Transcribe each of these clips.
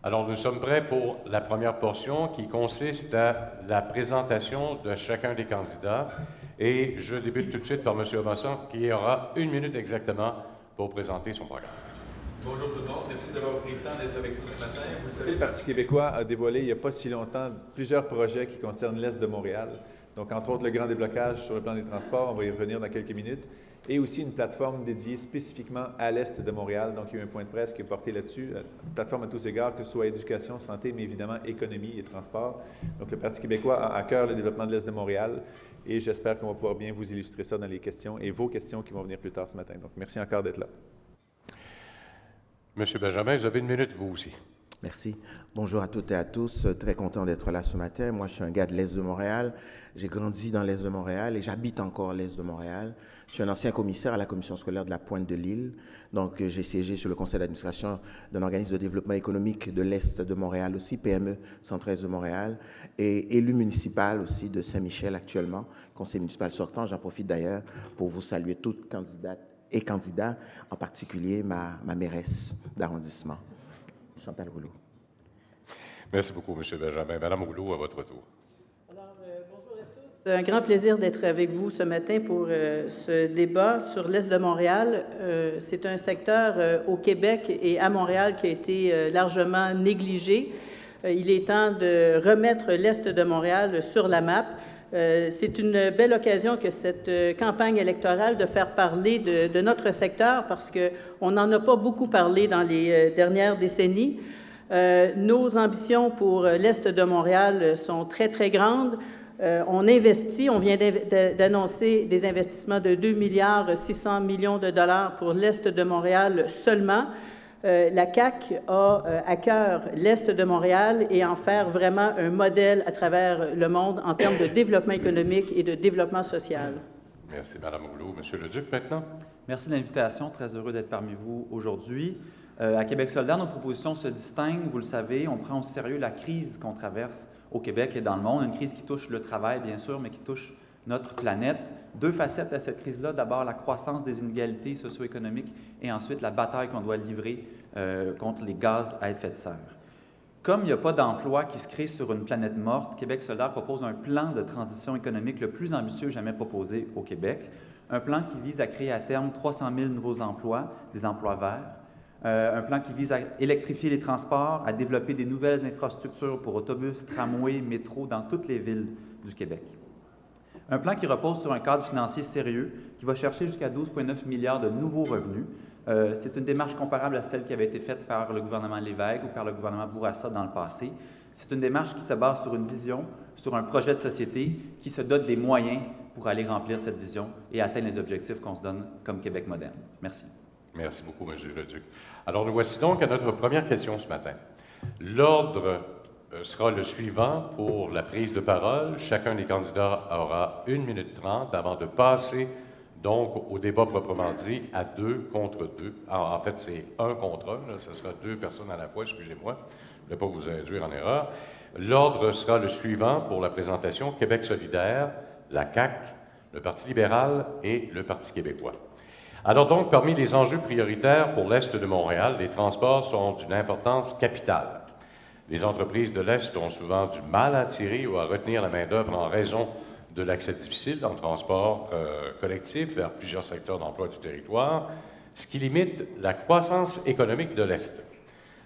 Alors, nous sommes prêts pour la première portion qui consiste à la présentation de chacun des candidats. Et je débute tout de suite par M. Aubasson, qui aura 1 minute exactement pour présenter son programme. Bonjour tout le monde, merci d'avoir pris le temps d'être avec nous ce matin. Vous le savez, le Parti québécois a dévoilé il n'y a pas si longtemps plusieurs projets qui concernent l'Est de Montréal. Donc, entre autres, le grand déblocage sur le plan des transports, on va y revenir dans quelques minutes, et aussi une plateforme dédiée spécifiquement à l'Est de Montréal. Donc, il y a eu un point de presse qui est porté là-dessus, une plateforme à tous égards, que ce soit éducation, santé, mais évidemment économie et transport. Donc, le Parti québécois a à cœur le développement de l'Est de Montréal, et j'espère qu'on va pouvoir bien vous illustrer ça dans les questions et vos questions qui vont venir plus tard ce matin. Donc, merci encore d'être là. Monsieur Benjamin, vous avez 1 minute, vous aussi. Merci. Bonjour à toutes et à tous. Très content d'être là ce matin. Moi, je suis un gars de l'Est de Montréal. J'ai grandi dans l'Est de Montréal et j'habite encore l'Est de Montréal. Je suis un ancien commissaire à la commission scolaire de la Pointe-de-l'Île. Donc, j'ai siégé sur le conseil d'administration d'un organisme de développement économique de l'Est de Montréal aussi, PME Centre-Est de Montréal, et élu municipal aussi de Saint-Michel actuellement, conseil municipal sortant. J'en profite d'ailleurs pour vous saluer toutes candidates et candidats, en particulier ma mairesse d'arrondissement, Chantal Rouleau. Merci beaucoup, M. Benjamin. Madame Rouleau, à votre tour. Alors, bonjour à tous. C'est un grand plaisir d'être avec vous ce matin pour ce débat sur l'Est de Montréal. C'est un secteur au Québec et à Montréal qui a été largement négligé. Il est temps de remettre l'Est de Montréal sur la map. C'est une belle occasion que cette campagne électorale de faire parler de notre secteur parce qu'on n'en a pas beaucoup parlé dans les dernières décennies. Nos ambitions pour l'Est de Montréal sont très, très grandes. On investit, on vient d'annoncer des investissements de 2,6 milliards de dollars pour l'Est de Montréal seulement. La CAQ a à cœur l'Est de Montréal et en faire vraiment un modèle à travers le monde en termes de développement économique et de développement social. Merci, Mme Rouleau. Monsieur Leduc, maintenant. Merci de l'invitation, très heureux d'être parmi vous aujourd'hui. À Québec solidaire, nos propositions se distinguent, vous le savez, on prend au sérieux la crise qu'on traverse au Québec et dans le monde, une crise qui touche le travail, bien sûr, mais qui touche notre planète. 2 facettes à cette crise-là. D'abord, la croissance des inégalités socio-économiques et ensuite la bataille qu'on doit livrer contre les gaz à effet de serre. Comme il n'y a pas d'emploi qui se crée sur une planète morte, Québec solidaire propose un plan de transition économique le plus ambitieux jamais proposé au Québec. Un plan qui vise à créer à terme 300 000 nouveaux emplois, des emplois verts. Un plan qui vise à électrifier les transports, à développer des nouvelles infrastructures pour autobus, tramways, métro dans toutes les villes du Québec. Un plan qui repose sur un cadre financier sérieux qui va chercher jusqu'à 12,9 milliards de nouveaux revenus. C'est une démarche comparable à celle qui avait été faite par le gouvernement Lévesque ou par le gouvernement Bourassa dans le passé. C'est une démarche qui se base sur une vision, sur un projet de société qui se dote des moyens pour aller remplir cette vision et atteindre les objectifs qu'on se donne comme Québec moderne. Merci. Merci beaucoup, M. Leduc. Alors, nous voici donc à notre première question ce matin. L'ordre sera le suivant pour la prise de parole. Chacun des candidats aura 1 minute 30 avant de passer donc au débat proprement dit à 2 contre 2. En fait, c'est 1 contre 1. Ce sera 2 personnes à la fois, excusez-moi. Je ne vais pas vous induire en erreur. L'ordre sera le suivant pour la présentation. Québec solidaire, la CAQ, le Parti libéral et le Parti québécois. Alors donc, parmi les enjeux prioritaires pour l'Est de Montréal, les transports sont d'une importance capitale. Les entreprises de l'Est ont souvent du mal à attirer ou à retenir la main-d'œuvre en raison de l'accès difficile en transport collectif vers plusieurs secteurs d'emploi du territoire, ce qui limite la croissance économique de l'Est.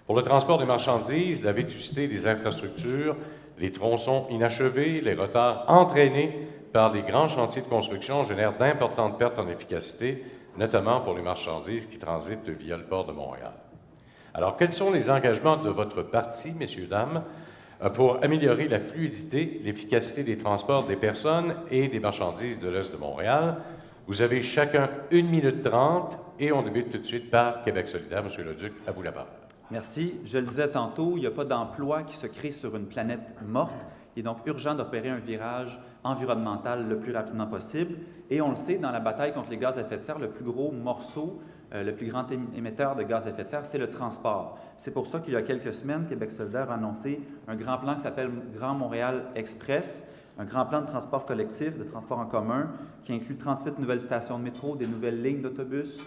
Pour le transport des marchandises, la vétusté des infrastructures, les tronçons inachevés, les retards entraînés par les grands chantiers de construction génèrent d'importantes pertes en efficacité, notamment pour les marchandises qui transitent via le port de Montréal. Alors, quels sont les engagements de votre parti, messieurs, dames, pour améliorer la fluidité, l'efficacité des transports des personnes et des marchandises de l'Est de Montréal? Vous avez chacun 1 minute 30 et on débute tout de suite par Québec solidaire. Monsieur Leduc, à vous la parole. Merci. Je le disais tantôt, il n'y a pas d'emploi qui se crée sur une planète morte. Il est donc urgent d'opérer un virage environnemental le plus rapidement possible. Et on le sait, dans la bataille contre les gaz à effet de serre, le plus gros morceau, le plus grand émetteur de gaz à effet de serre, c'est le transport. C'est pour ça qu'il y a quelques semaines, Québec solidaire a annoncé un grand plan qui s'appelle Grand Montréal Express, un grand plan de transport collectif, de transport en commun, qui inclut 38 nouvelles stations de métro, des nouvelles lignes d'autobus,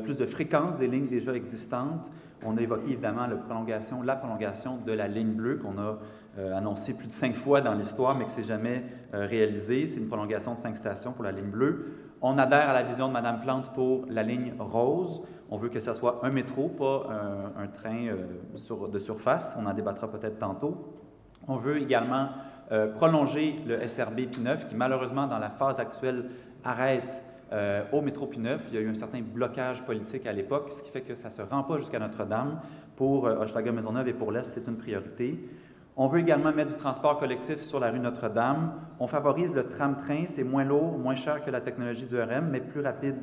plus de fréquence des lignes déjà existantes. On a évoqué évidemment la prolongation de la ligne bleue qu'on a annoncée plus de 5 fois dans l'histoire, mais que c'est jamais réalisé. C'est une prolongation de 5 stations pour la ligne bleue. On adhère à la vision de Mme Plante pour la ligne rose. On veut que ce soit un métro, pas un train de surface. On en débattra peut-être tantôt. On veut également prolonger le SRB P9 qui, malheureusement, dans la phase actuelle, arrête au métro P9. Il y a eu un certain blocage politique à l'époque, ce qui fait que ça ne se rend pas jusqu'à Notre-Dame. Pour Hochelaga-Maisonneuve et pour l'Est, c'est une priorité. On veut également mettre du transport collectif sur la rue Notre-Dame. On favorise le tram-train. C'est moins lourd, moins cher que la technologie du REM, mais plus rapide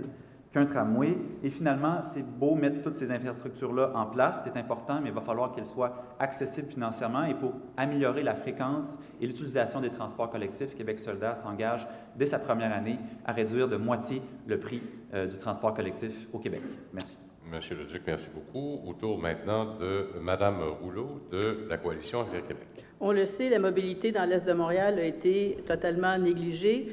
qu'un tramway. Et finalement, c'est beau mettre toutes ces infrastructures-là en place, c'est important, mais il va falloir qu'elles soient accessibles financièrement. Et pour améliorer la fréquence et l'utilisation des transports collectifs, Québec solidaire s'engage dès sa première année à réduire de moitié le prix du transport collectif au Québec. Merci. Monsieur le Duc, merci beaucoup. Au tour maintenant de Mme Rouleau de la Coalition Avenir Québec. On le sait, la mobilité dans l'Est de Montréal a été totalement négligée.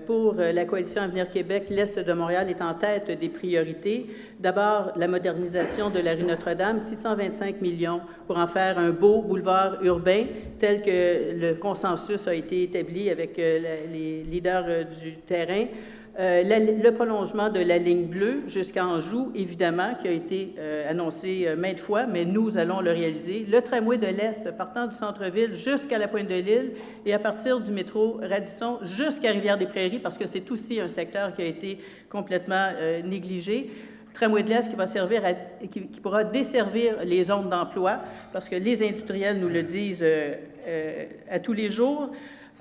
Pour la Coalition Avenir Québec, l'Est de Montréal est en tête des priorités. D'abord, la modernisation de la rue Notre-Dame, 625 millions pour en faire un beau boulevard urbain, tel que le consensus a été établi avec les leaders du terrain. Le prolongement de la ligne bleue jusqu'à Anjou, évidemment, qui a été annoncé maintes fois, mais nous allons le réaliser. Le tramway de l'Est partant du centre-ville jusqu'à la Pointe-de-l'Île et à partir du métro Radisson jusqu'à Rivière-des-Prairies, parce que c'est aussi un secteur qui a été complètement négligé. Tramway de l'Est qui va servir qui pourra desservir les zones d'emploi, parce que les industriels nous le disent à tous les jours.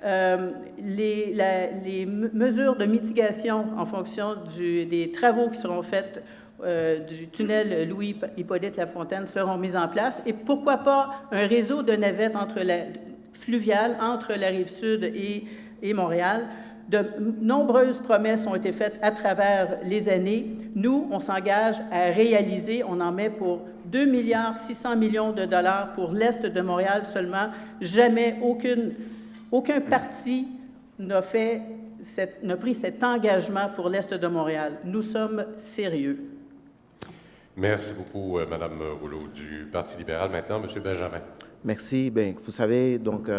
Les mesures de mitigation en fonction des travaux qui seront faits du tunnel Louis-Hippolyte Lafontaine seront mises en place. Et pourquoi pas un réseau de navettes fluviales entre la Rive-Sud et Montréal. De nombreuses promesses ont été faites à travers les années. Nous, on s'engage à réaliser. On en met pour 2,6 milliards de dollars pour l'Est de Montréal seulement. Jamais aucun parti n'a pris cet engagement pour l'Est de Montréal. Nous sommes sérieux. Merci beaucoup, Mme Rouleau du Parti libéral. Maintenant, M. Benjamin. Merci. Bien, vous savez, donc,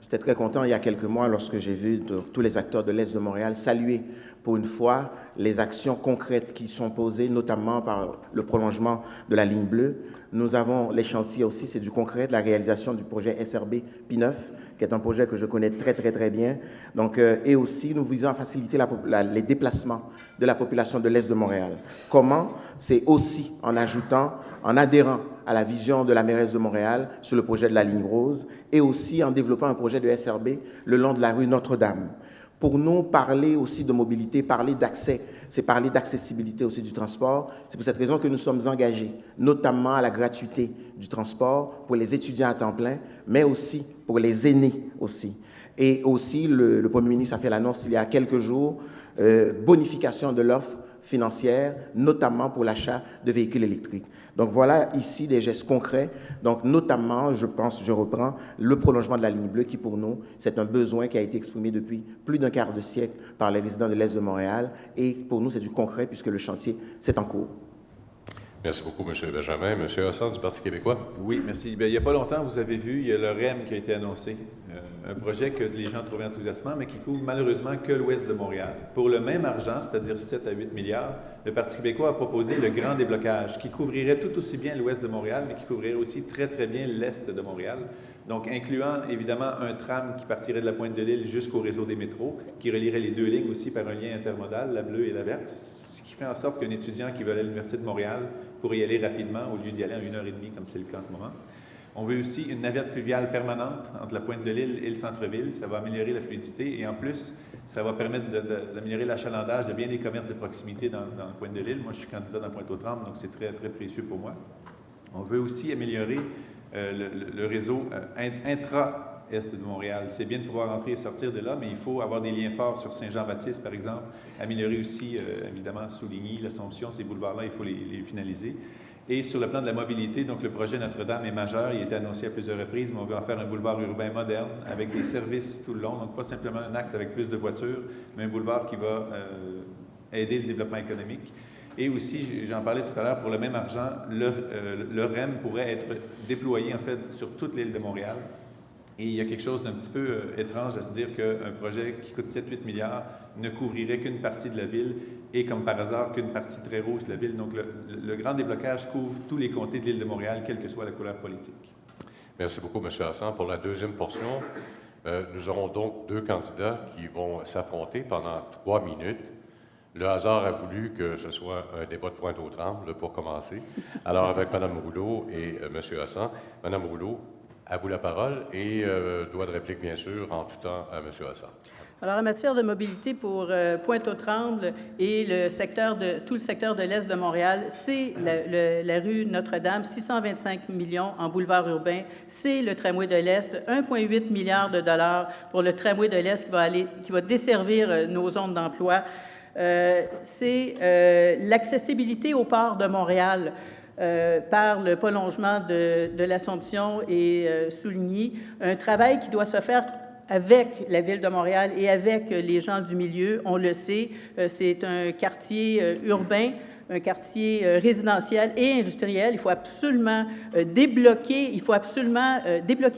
j'étais très content il y a quelques mois lorsque j'ai vu tous les acteurs de l'Est de Montréal saluer pour une fois les actions concrètes qui sont posées, notamment par le prolongement de la ligne bleue. Nous avons les chantiers aussi, c'est du concret, de la réalisation du projet SRB P9, qui est un projet que je connais très, très, très bien. Donc, et aussi, nous visons à faciliter les déplacements de la population de l'Est de Montréal. Comment? C'est aussi en adhérant à la vision de la mairesse de Montréal sur le projet de la ligne rose et aussi en développant un projet de SRB le long de la rue Notre-Dame. Pour nous, parler aussi de mobilité, parler d'accès, c'est parler d'accessibilité aussi du transport. C'est pour cette raison que nous sommes engagés, notamment à la gratuité du transport pour les étudiants à temps plein, mais aussi pour les aînés aussi. Et aussi, le Premier ministre a fait l'annonce il y a quelques jours, bonification de l'offre financière, notamment pour l'achat de véhicules électriques. Donc voilà ici des gestes concrets, donc notamment, je reprends, le prolongement de la ligne bleue qui pour nous, c'est un besoin qui a été exprimé depuis plus d'un quart de siècle par les résidents de l'Est de Montréal et pour nous c'est du concret puisque le chantier c'est en cours. Merci beaucoup, M. Benjamin. M. Hassan du Parti québécois. Oui, merci. Bien, il n'y a pas longtemps, vous avez vu, il y a le REM qui a été annoncé, un projet que les gens trouvaient enthousiasmant, mais qui couvre malheureusement que l'ouest de Montréal. Pour le même argent, c'est-à-dire 7 à 8 milliards, le Parti québécois a proposé le grand déblocage, qui couvrirait tout aussi bien l'ouest de Montréal, mais qui couvrirait aussi très, très bien l'est de Montréal. Donc, incluant évidemment un tram qui partirait de la Pointe-de-l'Île jusqu'au réseau des métros, qui relierait les deux lignes aussi par un lien intermodal, la bleue et la verte, ce qui fait en sorte qu'un étudiant qui veut aller à l'Université de Montréal pourrait y aller rapidement au lieu d'y aller en 1h30 comme c'est le cas en ce moment. On veut aussi une navette fluviale permanente entre la Pointe-de-l'Île et le centre-ville. Ça va améliorer la fluidité et en plus, ça va permettre d'améliorer l'achalandage de bien des commerces de proximité dans la Pointe-de-l'Île. Moi, je suis candidat dans Pointe-aux-Trembles, donc c'est très, très précieux pour moi. On veut aussi améliorer le réseau intra-est de Montréal. C'est bien de pouvoir entrer et sortir de là, mais il faut avoir des liens forts sur Saint-Jean-Baptiste, par exemple. Améliorer aussi, évidemment, Souligny, l'Assomption, ces boulevards-là, il faut les finaliser. Et sur le plan de la mobilité, donc le projet Notre-Dame est majeur, il a été annoncé à plusieurs reprises, mais on veut en faire un boulevard urbain moderne avec des services tout le long, donc pas simplement un axe avec plus de voitures, mais un boulevard qui va aider le développement économique. Et aussi, j'en parlais tout à l'heure, pour le même argent, le REM pourrait être déployé en fait sur toute l'île de Montréal. Et il y a quelque chose d'un petit peu étrange à se dire qu'un projet qui coûte 7-8 milliards ne couvrirait qu'une partie de la ville et, comme par hasard, qu'une partie très rouge de la ville. Donc, le grand déblocage couvre tous les comtés de l'île de Montréal, quelle que soit la couleur politique. Merci beaucoup, M. Hassan. Pour la deuxième portion, nous aurons donc 2 candidats qui vont s'affronter pendant 3 minutes. Le hasard a voulu que ce soit un débat de Pointe-aux-Trembles pour commencer. Alors, avec Mme Rouleau et M. Hassan. Mme Rouleau, à vous la parole et droit de réplique, bien sûr, en tout temps à M. Hassan. Alors, en matière de mobilité pour Pointe-aux-Trembles et tout le secteur de l'Est de Montréal, c'est la rue Notre-Dame, 625 millions en boulevard urbain, c'est le tramway de l'Est, 1,8 milliard de dollars pour le tramway de l'Est qui va desservir nos zones d'emploi. C'est l'accessibilité au port de Montréal par le prolongement de l'Assomption et Souligny, un travail qui doit se faire avec la Ville de Montréal et avec les gens du milieu. On le sait, c'est un quartier urbain, un quartier résidentiel et industriel. Il faut absolument débloquer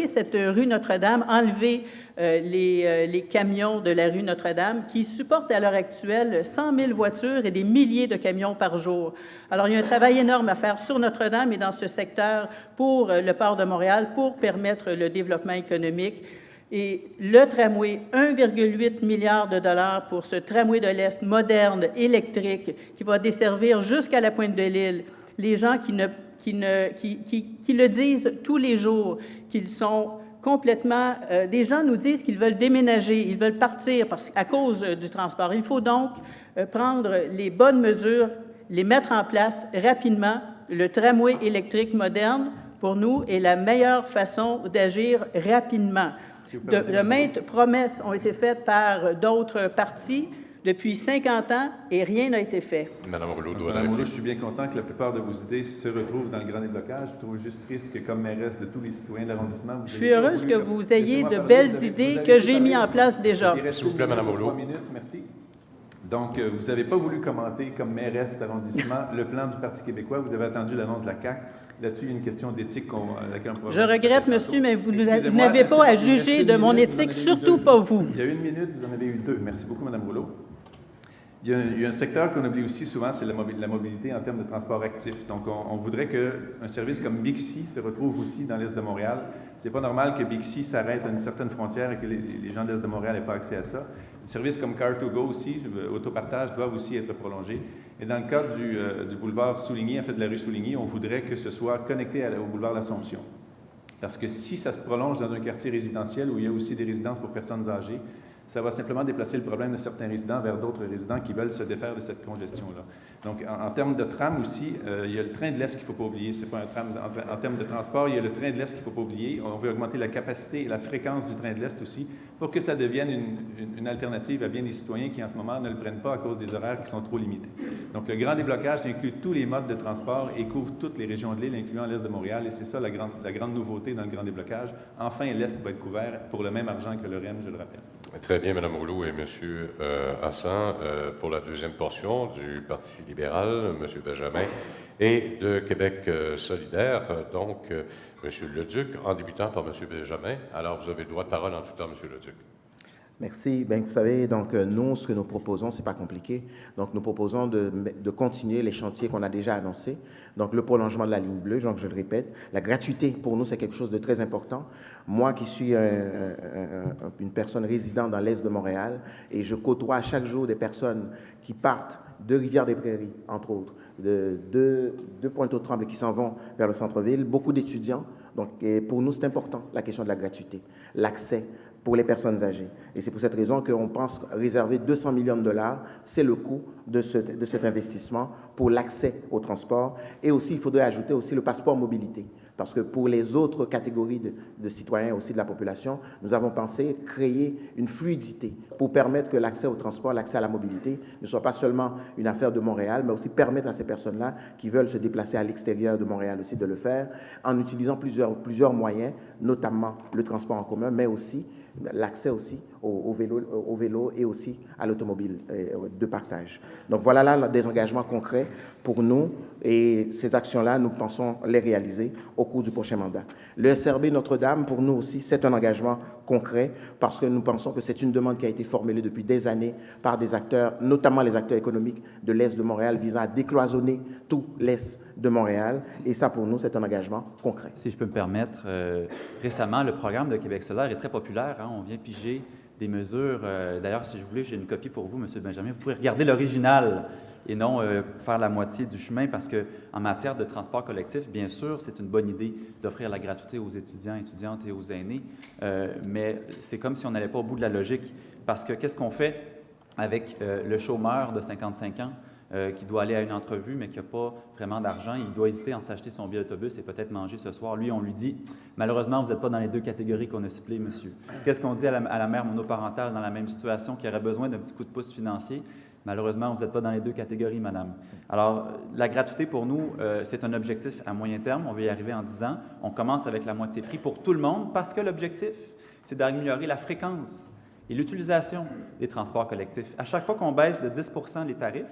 cette rue Notre-Dame, enlever les camions de la rue Notre-Dame qui supportent à l'heure actuelle 100 000 voitures et des milliers de camions par jour. Alors, il y a un travail énorme à faire sur Notre-Dame et dans ce secteur pour le port de Montréal pour permettre le développement économique. Et le tramway, 1,8 milliard de dollars pour ce tramway de l'Est moderne, électrique, qui va desservir jusqu'à la pointe de l'île. Les gens qui le disent tous les jours, qu'ils sont complètement... des gens nous disent qu'ils veulent déménager, ils veulent partir à cause du transport. Il faut donc prendre les bonnes mesures, les mettre en place rapidement. Le tramway électrique moderne, pour nous, est la meilleure façon d'agir rapidement. De maintes promesses ont été faites par d'autres partis depuis 50 ans et rien n'a été fait. Mme Rouleau, je suis bien content que la plupart de vos idées se retrouvent dans le grand déblocage. Je trouve juste triste que, comme mairesse de tous les citoyens de l'arrondissement, je suis heureuse que vous ayez de belles idées que j'ai mises en place déjà. S'il vous plaît, Mme Rouleau. 3 minutes, merci. Donc, vous n'avez pas voulu commenter, comme mairesse d'arrondissement, le plan du Parti québécois. Vous avez attendu l'annonce de la CAQ. Là-dessus, il y a une question d'éthique à laquelle on pourra... Je regrette, monsieur, mais vous n'avez pas à juger de mon éthique, surtout pas vous. Il y a 1 minute, vous en avez eu 2. Merci beaucoup, Mme Rouleau. Il y a un secteur qu'on oublie aussi souvent, c'est la mobilité en termes de transport actif. Donc, on voudrait qu'un service comme Bixi se retrouve aussi dans l'Est de Montréal. C'est pas normal que Bixi s'arrête à une certaine frontière et que les gens de l'Est de Montréal n'aient pas accès à ça. Des services comme Car2Go aussi, autopartage, doivent aussi être prolongés. Et dans le cas du boulevard Souligny, en fait de la rue Souligny, on voudrait que ce soit connecté au boulevard l'Assomption. Parce que si ça se prolonge dans un quartier résidentiel où il y a aussi des résidences pour personnes âgées, ça va simplement déplacer le problème de certains résidents vers d'autres résidents qui veulent se défaire de cette congestion-là. Donc, en termes de tram aussi, il y a le train de l'Est qu'il ne faut pas oublier. C'est pas un tram. En termes de transport, il y a le train de l'Est qu'il ne faut pas oublier. On veut augmenter la capacité et la fréquence du train de l'Est aussi pour que ça devienne une alternative à bien des citoyens qui, en ce moment, ne le prennent pas à cause des horaires qui sont trop limités. Donc, le grand déblocage inclut tous les modes de transport et couvre toutes les régions de l'île, incluant l'Est de Montréal. Et c'est ça la grande nouveauté dans le grand déblocage. Enfin, l'Est va être couvert pour le même argent que le REM, je le rappelle. Très bien, Mme Rouleau et M. Hassan. Pour la deuxième portion du Parti libéral, M. Benjamin, et de Québec solidaire, donc M. Leduc, en débutant par M. Benjamin. Alors, vous avez le droit de parole en tout temps, M. Leduc. Merci. Bien, vous savez, donc, nous, ce que nous proposons, ce n'est pas compliqué. Donc, nous proposons de continuer les chantiers qu'on a déjà annoncés. Donc, le prolongement de la ligne bleue, donc je le répète. La gratuité, pour nous, c'est quelque chose de très important. Moi, qui suis une personne résidente dans l'Est de Montréal, et je côtoie chaque jour des personnes qui partent de Rivière-des-Prairies, entre autres, de Pointe-aux-Trembles qui s'en vont vers le centre-ville, beaucoup d'étudiants. Donc, et pour nous, c'est important, la question de la gratuité, l'accès pour les personnes âgées. Et c'est pour cette raison qu'on pense réserver 200 millions de dollars, c'est le coût de cet investissement pour l'accès au transport. Et aussi, il faudrait ajouter aussi le passeport mobilité, parce que pour les autres catégories de citoyens aussi de la population, nous avons pensé créer une fluidité pour permettre que l'accès au transport, l'accès à la mobilité ne soit pas seulement une affaire de Montréal, mais aussi permettre à ces personnes-là qui veulent se déplacer à l'extérieur de Montréal aussi de le faire en utilisant plusieurs moyens, notamment le transport en commun, mais aussi l'accès aussi au vélo et aussi à l'automobile de partage. Donc voilà là des engagements concrets pour nous et ces actions-là, nous pensons les réaliser au cours du prochain mandat. Le SRB Notre-Dame, pour nous aussi, c'est un engagement concret parce que nous pensons que c'est une demande qui a été formulée depuis des années par des acteurs, notamment les acteurs économiques de l'Est de Montréal, visant à décloisonner tout l'Est de Montréal. Et ça, pour nous, c'est un engagement concret. Si je peux me permettre, récemment, le programme de Québec solidaire est très populaire. Hein? On vient piger des mesures. D'ailleurs, si je voulais, j'ai une copie pour vous, M. Benjamin. Vous pouvez regarder l'original et non faire la moitié du chemin parce qu'en matière de transport collectif, bien sûr, c'est une bonne idée d'offrir la gratuité aux étudiants, étudiantes et aux aînés, mais c'est comme si on n'allait pas au bout de la logique parce que qu'est-ce qu'on fait avec le chômeur de 55 ans qui doit aller à une entrevue, mais qui n'a pas vraiment d'argent, il doit hésiter entre s'acheter son billet d'autobus et peut-être manger ce soir. Lui, on lui dit, malheureusement, vous n'êtes pas dans les deux catégories qu'on a ciblées, monsieur. Qu'est-ce qu'on dit à la mère monoparentale dans la même situation qui aurait besoin d'un petit coup de pouce financier? Malheureusement, vous n'êtes pas dans les deux catégories, madame. Alors, la gratuité, pour nous, c'est un objectif à moyen terme. On veut y arriver en 10 ans. On commence avec la moitié prix pour tout le monde parce que l'objectif, c'est d'améliorer la fréquence et l'utilisation des transports collectifs. À chaque fois qu'on baisse de 10 % les tarifs,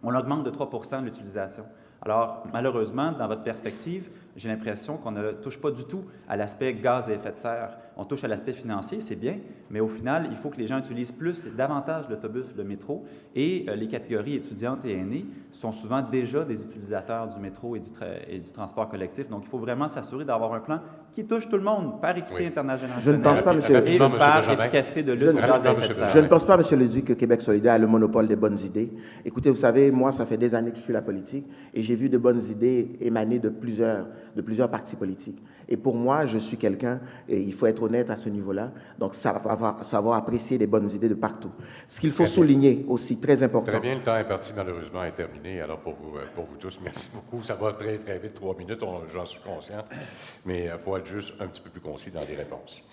on augmente de 3 % l'utilisation. Alors, malheureusement, dans votre perspective, j'ai l'impression qu'on ne touche pas du tout à l'aspect gaz à effet de serre. On touche à l'aspect financier, c'est bien, mais au final, il faut que les gens utilisent plus et davantage l'autobus, le métro, et les catégories étudiantes et aînées sont souvent déjà des utilisateurs du métro et du transport collectif. Donc, il faut vraiment s'assurer d'avoir un plan qui touche tout le monde par équité internationale. Je ne pense pas, monsieur, et par efficacité de lutte au gaz à effet de serre. Je ne pense pas, monsieur le Duc, que Québec solidaire a le monopole des bonnes idées. Écoutez, vous savez, moi, ça fait des années que je suis la politique et j'ai vu de bonnes idées émaner de plusieurs partis politiques. Et pour moi, je suis quelqu'un, et il faut être honnête à ce niveau-là, donc savoir apprécier les bonnes idées de partout. Ce qu'il faut souligner aussi, très important. Très bien, le temps est parti, malheureusement, est terminé. Alors, pour vous tous, merci beaucoup. Ça va très, très vite, 3 minutes, j'en suis conscient, mais il faut être juste un petit peu plus concis dans les réponses.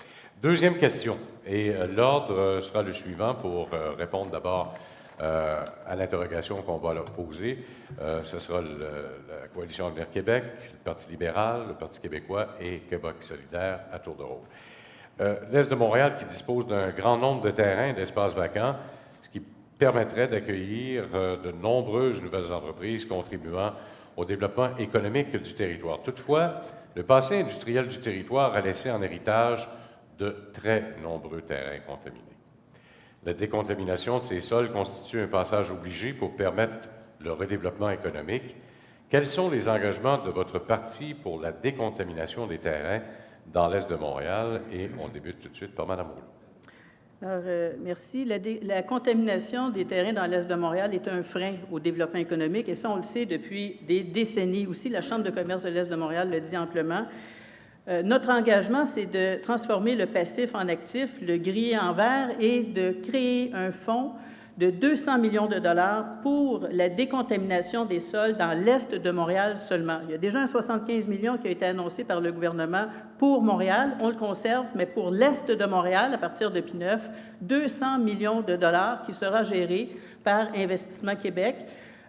Deuxième question, et l'ordre sera le suivant pour répondre d'abord à l'interrogation qu'on va leur poser. Ce sera la Coalition Avenir Québec, le Parti libéral, le Parti québécois et Québec solidaire à tour de rôle. L'Est de Montréal qui dispose d'un grand nombre de terrains et d'espaces vacants, ce qui permettrait d'accueillir de nombreuses nouvelles entreprises contribuant au développement économique du territoire. Toutefois, le passé industriel du territoire a laissé en héritage de très nombreux terrains contaminés. La décontamination de ces sols constitue un passage obligé pour permettre le redéveloppement économique. Quels sont les engagements de votre parti pour la décontamination des terrains dans l'Est de Montréal? Et on débute tout de suite par Mme Rouleau. Alors, merci. La contamination des terrains dans l'Est de Montréal est un frein au développement économique, et ça, on le sait depuis des décennies aussi. La Chambre de commerce de l'Est de Montréal le dit amplement. Notre engagement, c'est de transformer le passif en actif, le griller en vert et de créer un fonds de 200 millions de dollars pour la décontamination des sols dans l'Est de Montréal seulement. Il y a déjà un 75 millions qui a été annoncé par le gouvernement pour Montréal. On le conserve, mais pour l'Est de Montréal, à partir de P9, 200 millions de dollars qui sera géré par Investissement Québec.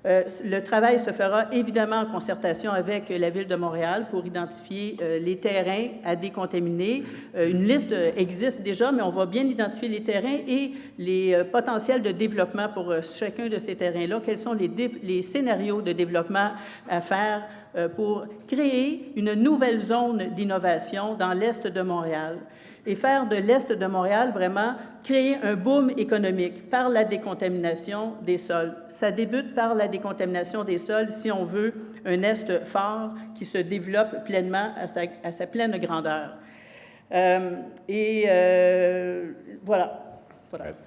Le travail se fera évidemment en concertation avec la Ville de Montréal pour identifier les terrains à décontaminer. Une liste existe déjà, mais on va bien identifier les terrains et les potentiels de développement pour chacun de ces terrains-là. Quels sont les scénarios de développement à faire pour créer une nouvelle zone d'innovation dans l'Est de Montréal et faire de l'Est de Montréal vraiment créer un boom économique par la décontamination des sols. Ça débute par la décontamination des sols si on veut un Est fort qui se développe pleinement à sa pleine grandeur. Voilà.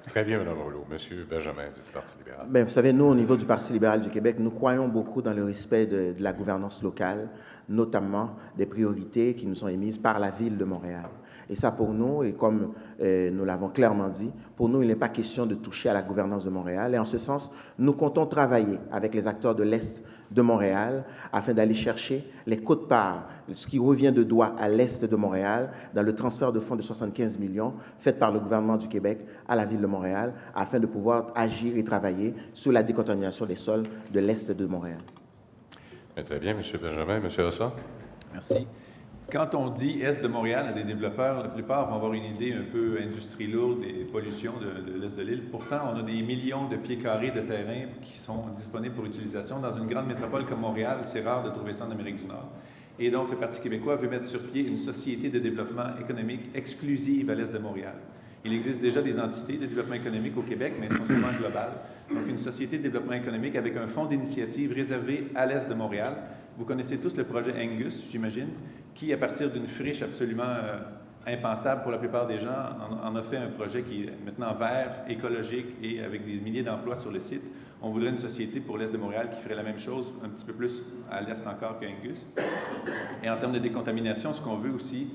Très bien, Mme Rouleau. Monsieur Benjamin, du Parti libéral. Bien, vous savez, nous, au niveau du Parti libéral du Québec, nous croyons beaucoup dans le respect de la gouvernance locale, notamment des priorités qui nous sont émises par la Ville de Montréal. Et ça, pour nous, et comme nous l'avons clairement dit, pour nous, il n'est pas question de toucher à la gouvernance de Montréal. Et en ce sens, nous comptons travailler avec les acteurs de l'Est de Montréal afin d'aller chercher les quotes-parts, ce qui revient de droit à l'Est de Montréal, dans le transfert de fonds de 75 millions fait par le gouvernement du Québec à la Ville de Montréal, afin de pouvoir agir et travailler sur la décontamination des sols de l'Est de Montréal. Très bien, M. Benjamin. M. Rossard? Merci. Quand on dit Est de Montréal à des développeurs, la plupart vont avoir une idée un peu industrie lourde et pollution de l'Est de l'île. Pourtant, on a des millions de pieds carrés de terrain qui sont disponibles pour utilisation. Dans une grande métropole comme Montréal, c'est rare de trouver ça en Amérique du Nord. Et donc, le Parti québécois veut mettre sur pied une société de développement économique exclusive à l'Est de Montréal. Il existe déjà des entités de développement économique au Québec, mais elles sont souvent globales. Donc, une société de développement économique avec un fonds d'initiative réservé à l'Est de Montréal. Vous connaissez tous le projet Angus, j'imagine, qui, à partir d'une friche absolument impensable pour la plupart des gens, en a fait un projet qui est maintenant vert, écologique et avec des milliers d'emplois sur le site. On voudrait une société pour l'Est de Montréal qui ferait la même chose, un petit peu plus à l'Est encore qu'Angus. Et en termes de décontamination, ce qu'on veut aussi,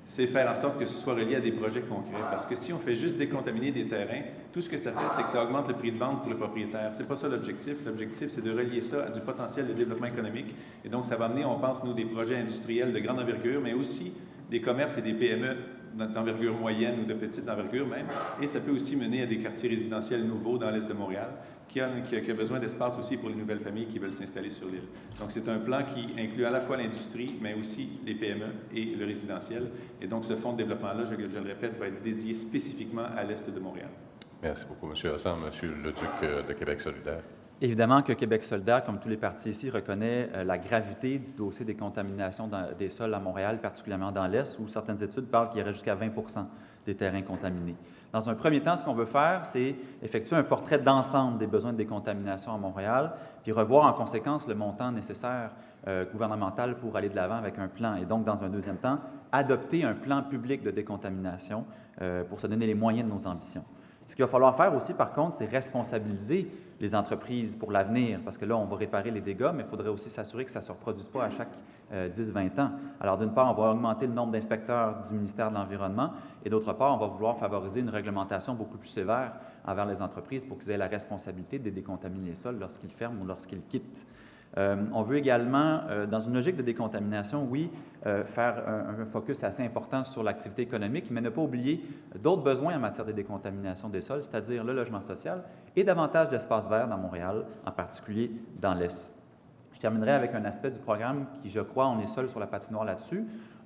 c'est faire en sorte que ce soit relié à des projets concrets. Parce que si on fait juste décontaminer des terrains, tout ce que ça fait, c'est que ça augmente le prix de vente pour le propriétaire. C'est pas ça l'objectif. L'objectif, c'est de relier ça à du potentiel de développement économique. Et donc, ça va amener, on pense, nous, des projets industriels de grande envergure, mais aussi des commerces et des PME d'envergure moyenne ou de petite envergure même. Et ça peut aussi mener à des quartiers résidentiels nouveaux dans l'Est de Montréal, qui a besoin d'espace aussi pour les nouvelles familles qui veulent s'installer sur l'île. Donc, c'est un plan qui inclut à la fois l'industrie, mais aussi les PME et le résidentiel. Et donc, ce fonds de développement-là, je le répète, va être dédié spécifiquement à l'Est de Montréal. Merci beaucoup, M. Hassan. M. Leduc de Québec solidaire. Évidemment que Québec solidaire, comme tous les partis ici, reconnaît la gravité du dossier des contaminations des sols à Montréal, particulièrement dans l'Est, où certaines études parlent qu'il y aurait jusqu'à 20 des terrains contaminés. Dans un premier temps, ce qu'on veut faire, c'est effectuer un portrait d'ensemble des besoins de décontamination à Montréal, puis revoir en conséquence le montant nécessaire gouvernemental pour aller de l'avant avec un plan. Et donc, dans un deuxième temps, adopter un plan public de décontamination pour se donner les moyens de nos ambitions. Ce qu'il va falloir faire aussi, par contre, c'est responsabiliser les entreprises pour l'avenir, parce que là, on va réparer les dégâts, mais il faudrait aussi s'assurer que ça ne se reproduise pas à chaque 10-20 ans. Alors, d'une part, on va augmenter le nombre d'inspecteurs du ministère de l'Environnement, et d'autre part, on va vouloir favoriser une réglementation beaucoup plus sévère envers les entreprises pour qu'ils aient la responsabilité de décontaminer les sols lorsqu'ils ferment ou lorsqu'ils quittent. On veut également, dans une logique de décontamination, oui, faire un focus assez important sur l'activité économique, mais ne pas oublier d'autres besoins en matière de décontamination des sols, c'est-à-dire le logement social et davantage d'espaces verts dans Montréal, en particulier dans l'Est. Je terminerai avec un aspect du programme qui, je crois, on est seul sur la patinoire là-dessus.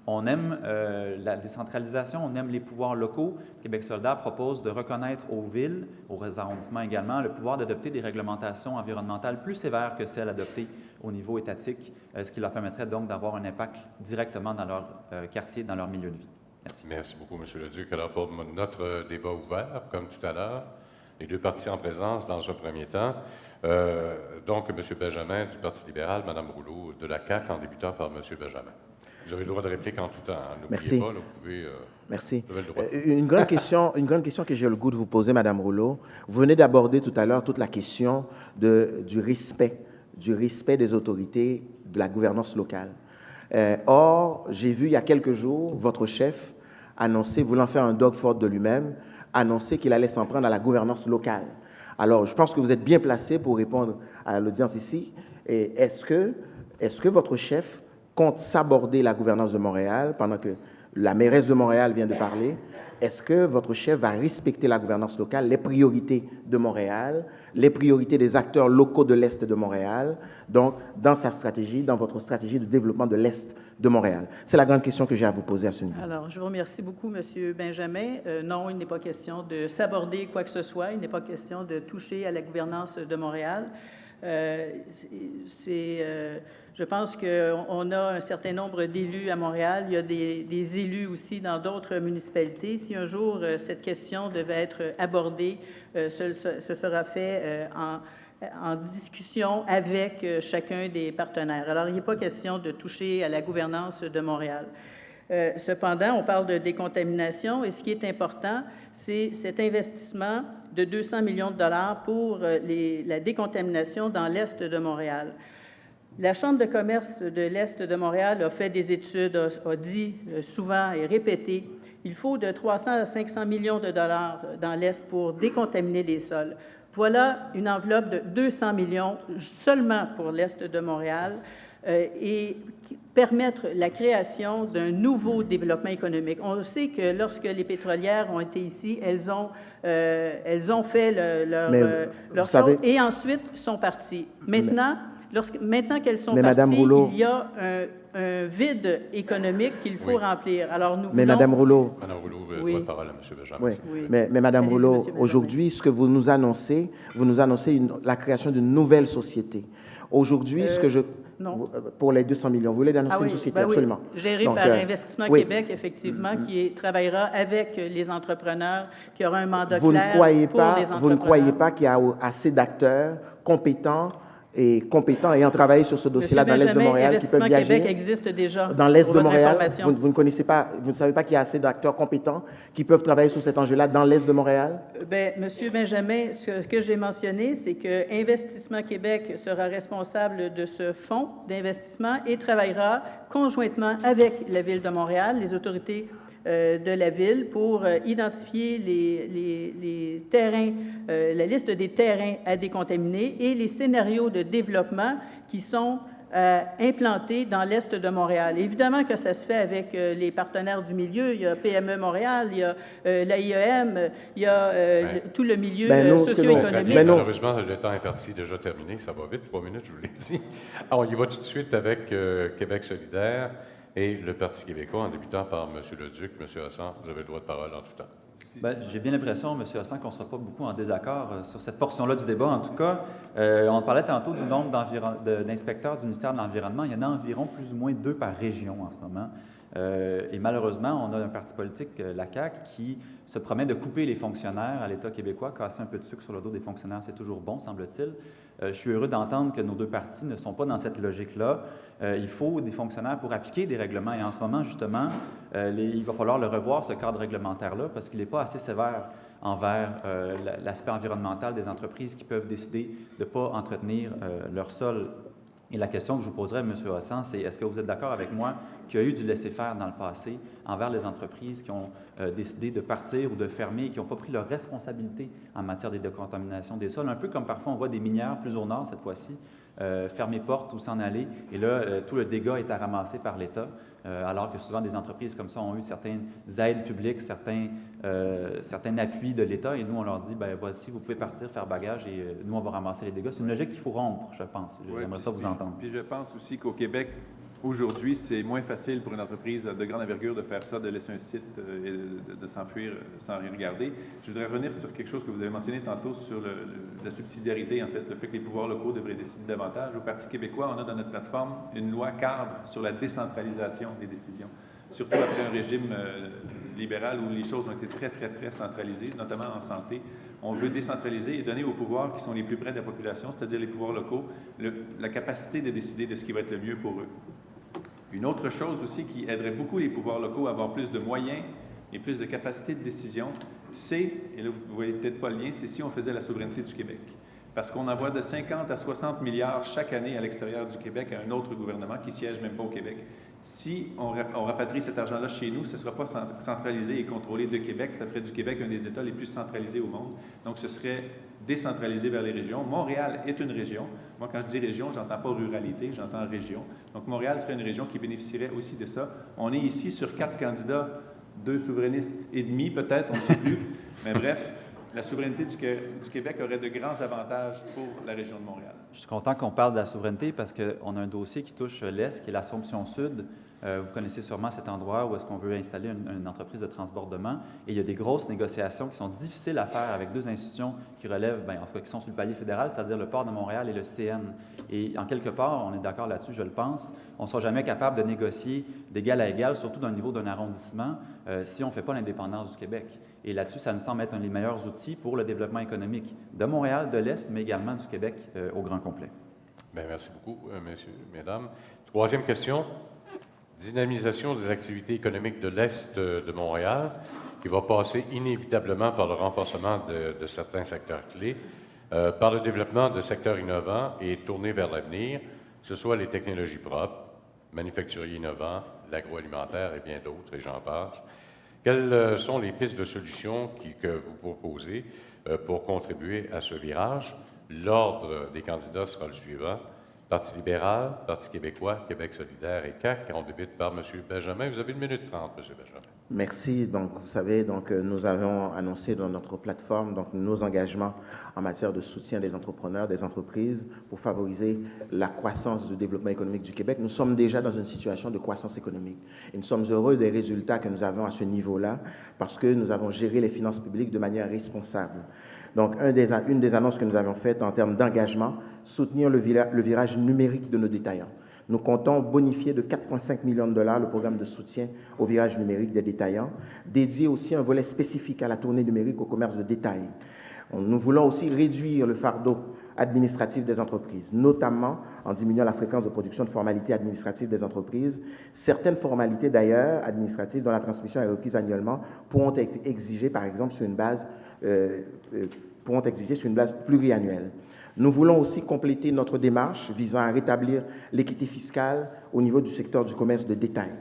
On aime la décentralisation, on aime les pouvoirs locaux. Québec solidaire propose de reconnaître aux villes, aux arrondissements également, le pouvoir d'adopter des réglementations environnementales plus sévères que celles adoptées au niveau étatique, ce qui leur permettrait donc d'avoir un impact directement dans leur quartier, dans leur milieu de vie. Merci. Merci beaucoup, M. Leduc. Alors, pour notre débat ouvert, comme tout à l'heure, les deux partis en présence dans un premier temps. Donc, M. Benjamin du Parti libéral, Mme Rouleau de la CAQ, en débutant par M. Benjamin. Vous avez le droit de réplique en tout temps. Hein. Merci. Pas, là, vous pouvez, Merci. vous avez le droit. Une grande question que j'ai le goût de vous poser, Mme Rouleau. Vous venez d'aborder tout à l'heure toute la question du respect des autorités de la gouvernance locale. Or, j'ai vu il y a quelques jours votre chef annoncer, voulant faire un dog fort de lui-même, annoncer qu'il allait s'en prendre à la gouvernance locale. Alors, je pense que vous êtes bien placé pour répondre à l'audience ici. Et est-ce que votre chef compte s'aborder la gouvernance de Montréal pendant que la mairesse de Montréal vient de parler? Est-ce que votre chef va respecter la gouvernance locale, les priorités de Montréal, les priorités des acteurs locaux de l'Est de Montréal, donc dans sa stratégie, dans votre stratégie de développement de l'Est de Montréal? C'est la grande question que j'ai à vous poser à ce niveau. Alors, je vous remercie beaucoup, M. Benjamin. Non, il n'est pas question de s'aborder quoi que ce soit. Il n'est pas question de toucher à la gouvernance de Montréal. Je pense qu'on a un certain nombre d'élus à Montréal. Il y a des élus aussi dans d'autres municipalités. Si un jour cette question devait être abordée, ce sera fait en discussion avec chacun des partenaires. Alors, il n'est pas question de toucher à la gouvernance de Montréal. Cependant, on parle de décontamination et ce qui est important, c'est cet investissement de 200 millions de dollars pour la décontamination dans l'Est de Montréal. La Chambre de commerce de l'Est de Montréal a fait des études, a dit souvent et répété, il faut de 300 à 500 millions de dollars dans l'Est pour décontaminer les sols. Voilà une enveloppe de 200 millions seulement pour l'Est de Montréal et permettre la création d'un nouveau développement économique. On sait que lorsque les pétrolières ont été ici, elles ont fait leur chose et ensuite sont parties. Maintenant, Maintenant qu'elles sont Mais Madame parties, Rouleau- il y a un vide économique qu'il faut Oui. remplir. Alors, nous Mais voulons... Madame Rouleau, Madame Rouleau, Oui. droit de parole à M. Benjamin. oui, Oui. mais Madame Allez-y, Rouleau, Monsieur Benjamin. aujourd'hui, ce que vous nous annoncez la création d'une nouvelle société. Aujourd'hui, non. pour les 200 millions, vous voulez annoncer Ah oui, une société, ben oui. absolument. Gérée Donc, par Investissement oui. Québec, effectivement, travaillera avec les entrepreneurs, qui aura un mandat Vous clair ne croyez pour les pas, entrepreneurs. vous ne croyez pas qu'il y a assez d'acteurs compétents ayant travaillé sur ce dossier-là dans l'Est de Benjamin, Montréal qui peuvent Investissement viager Québec existe déjà. dans l'Est pour de votre Montréal? information. Vous ne connaissez pas, vous ne savez pas qu'il y a assez d'acteurs compétents qui peuvent travailler sur cet enjeu-là dans l'Est de Montréal? Monsieur Benjamin, ce que j'ai mentionné, c'est que Investissement Québec sera responsable de ce fonds d'investissement et travaillera conjointement avec la Ville de Montréal, les autorités de la Ville, pour identifier les terrains, la liste des terrains à décontaminer et les scénarios de développement qui sont implantés dans l'Est de Montréal. Évidemment que ça se fait avec les partenaires du milieu. Il y a PME Montréal, il y a l'AIEM, il y a tout le milieu socio-économique. Malheureusement, le temps imparti est déjà terminé. Ça va vite, 3 minutes, je vous l'ai dit. Alors, on y va tout de suite avec Québec solidaire et le Parti québécois, en débutant par M. Leduc. M. Hassan, vous avez le droit de parole en tout temps. Bien, j'ai bien l'impression, M. Hassan, qu'on ne sera pas beaucoup en désaccord sur cette portion-là du débat. En tout cas, on parlait tantôt du nombre d'inspecteurs du ministère de l'Environnement. Il y en a environ plus ou moins 2 par région en ce moment. Et malheureusement, on a un parti politique, la CAQ, qui se promet de couper les fonctionnaires à l'État québécois. Casser un peu de sucre sur le dos des fonctionnaires, c'est toujours bon, semble-t-il. Je suis heureux d'entendre que nos 2 partis ne sont pas dans cette logique-là. Il faut des fonctionnaires pour appliquer des règlements. Et en ce moment, justement, il va falloir le revoir, ce cadre réglementaire-là, parce qu'il n'est pas assez sévère envers l'aspect environnemental des entreprises qui peuvent décider de ne pas entretenir leur sol. Et la question que je vous poserai, M. Hassan, c'est est-ce que vous êtes d'accord avec moi qu'il y a eu du laisser-faire dans le passé envers les entreprises qui ont décidé de partir ou de fermer et qui n'ont pas pris leurs responsabilités en matière de décontamination des sols, un peu comme parfois on voit des minières plus au nord cette fois-ci, fermer porte ou s'en aller, et là, tout le dégât est à ramasser par l'État, alors que souvent des entreprises comme ça ont eu certaines aides publiques, certains appuis de l'État, et nous, on leur dit, bien, voici, vous pouvez partir, faire bagage, et nous, on va ramasser les dégâts. C'est une logique qu'il faut rompre, je pense. J'aimerais ça vous entendre. Puis je pense aussi qu'au Québec, aujourd'hui, c'est moins facile pour une entreprise de grande envergure de faire ça, de laisser un site et de s'enfuir sans rien regarder. Je voudrais revenir sur quelque chose que vous avez mentionné tantôt sur la subsidiarité, en fait, le fait que les pouvoirs locaux devraient décider davantage. Au Parti québécois, on a dans notre plateforme une loi cadre sur la décentralisation des décisions, surtout après un régime libéral où les choses ont été très, très, très centralisées, notamment en santé. On veut décentraliser et donner aux pouvoirs qui sont les plus près de la population, c'est-à-dire les pouvoirs locaux, la capacité de décider de ce qui va être le mieux pour eux. Une autre chose aussi qui aiderait beaucoup les pouvoirs locaux à avoir plus de moyens et plus de capacité de décision, c'est, et là vous ne voyez peut-être pas le lien, c'est si on faisait la souveraineté du Québec. Parce qu'on envoie de 50 à 60 milliards chaque année à l'extérieur du Québec à un autre gouvernement qui ne siège même pas au Québec. Si on rapatrie cet argent-là chez nous, ce ne sera pas centralisé et contrôlé de Québec, ça ferait du Québec un des États les plus centralisés au monde. Donc, ce serait décentralisé vers les régions. Montréal est une région. Moi, quand je dis région, je n'entends pas ruralité, j'entends région. Donc, Montréal serait une région qui bénéficierait aussi de ça. On est ici sur 4 candidats, 2 souverainistes et demi peut-être, on ne sait plus. Mais bref, la souveraineté du Québec aurait de grands avantages pour la région de Montréal. Je suis content qu'on parle de la souveraineté parce qu'on a un dossier qui touche l'Est, qui est l'Assomption Sud. Vous connaissez sûrement cet endroit où est-ce qu'on veut installer une entreprise de transbordement. Et il y a des grosses négociations qui sont difficiles à faire avec 2 institutions qui relèvent, en tout cas qui sont sur le palier fédéral, c'est-à-dire le Port de Montréal et le CN. Et en quelque part, on est d'accord là-dessus, je le pense, on ne sera jamais capable de négocier d'égal à égal, surtout dans le niveau d'un arrondissement, si on ne fait pas l'indépendance du Québec. Et là-dessus, ça me semble être un des meilleurs outils pour le développement économique de Montréal, de l'Est, mais également du Québec au grand complet. Bien, merci beaucoup, messieurs, mesdames. 3e question. Dynamisation des activités économiques de l'Est de Montréal, qui va passer inévitablement par le renforcement de certains secteurs clés, par le développement de secteurs innovants et tournés vers l'avenir, que ce soit les technologies propres, manufacturiers innovants, l'agroalimentaire et bien d'autres, et j'en passe. Quelles sont les pistes de solutions que vous proposez pour contribuer à ce virage? L'ordre des candidats sera le suivant. Parti libéral, Parti québécois, Québec solidaire et CAQ. On débute par M. Benjamin. Vous avez 1 minute 30, M. Benjamin. Merci. Donc, vous savez, nous avons annoncé dans notre plateforme nos engagements en matière de soutien des entrepreneurs, des entreprises, pour favoriser la croissance du développement économique du Québec. Nous sommes déjà dans une situation de croissance économique. Et nous sommes heureux des résultats que nous avons à ce niveau-là parce que nous avons géré les finances publiques de manière responsable. Donc, une des annonces que nous avons faites en termes d'engagement, soutenir le virage numérique de nos détaillants. Nous comptons bonifier de 4,5 millions de dollars le programme de soutien au virage numérique des détaillants, dédié aussi un volet spécifique à la tournée numérique au commerce de détail. Nous voulons aussi réduire le fardeau administratif des entreprises, notamment en diminuant la fréquence de production de formalités administratives des entreprises. Certaines formalités, d'ailleurs, administratives dont la transmission est requise annuellement, pourront exiger, par exemple, sur une base pluriannuelle. Nous voulons aussi compléter notre démarche visant à rétablir l'équité fiscale au niveau du secteur du commerce de détail.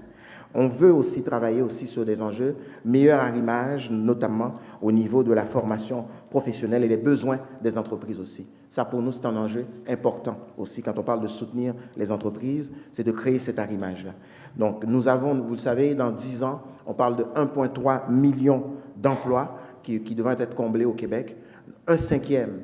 On veut aussi travailler aussi sur des enjeux, meilleur arrimage, notamment au niveau de la formation professionnelle et les besoins des entreprises aussi. Ça, pour nous, c'est un enjeu important aussi. Quand on parle de soutenir les entreprises, c'est de créer cet arrimage-là. Donc, nous avons, vous le savez, dans 10 ans, on parle de 1,3 million d'emplois qui devraient être comblés au Québec. Un cinquième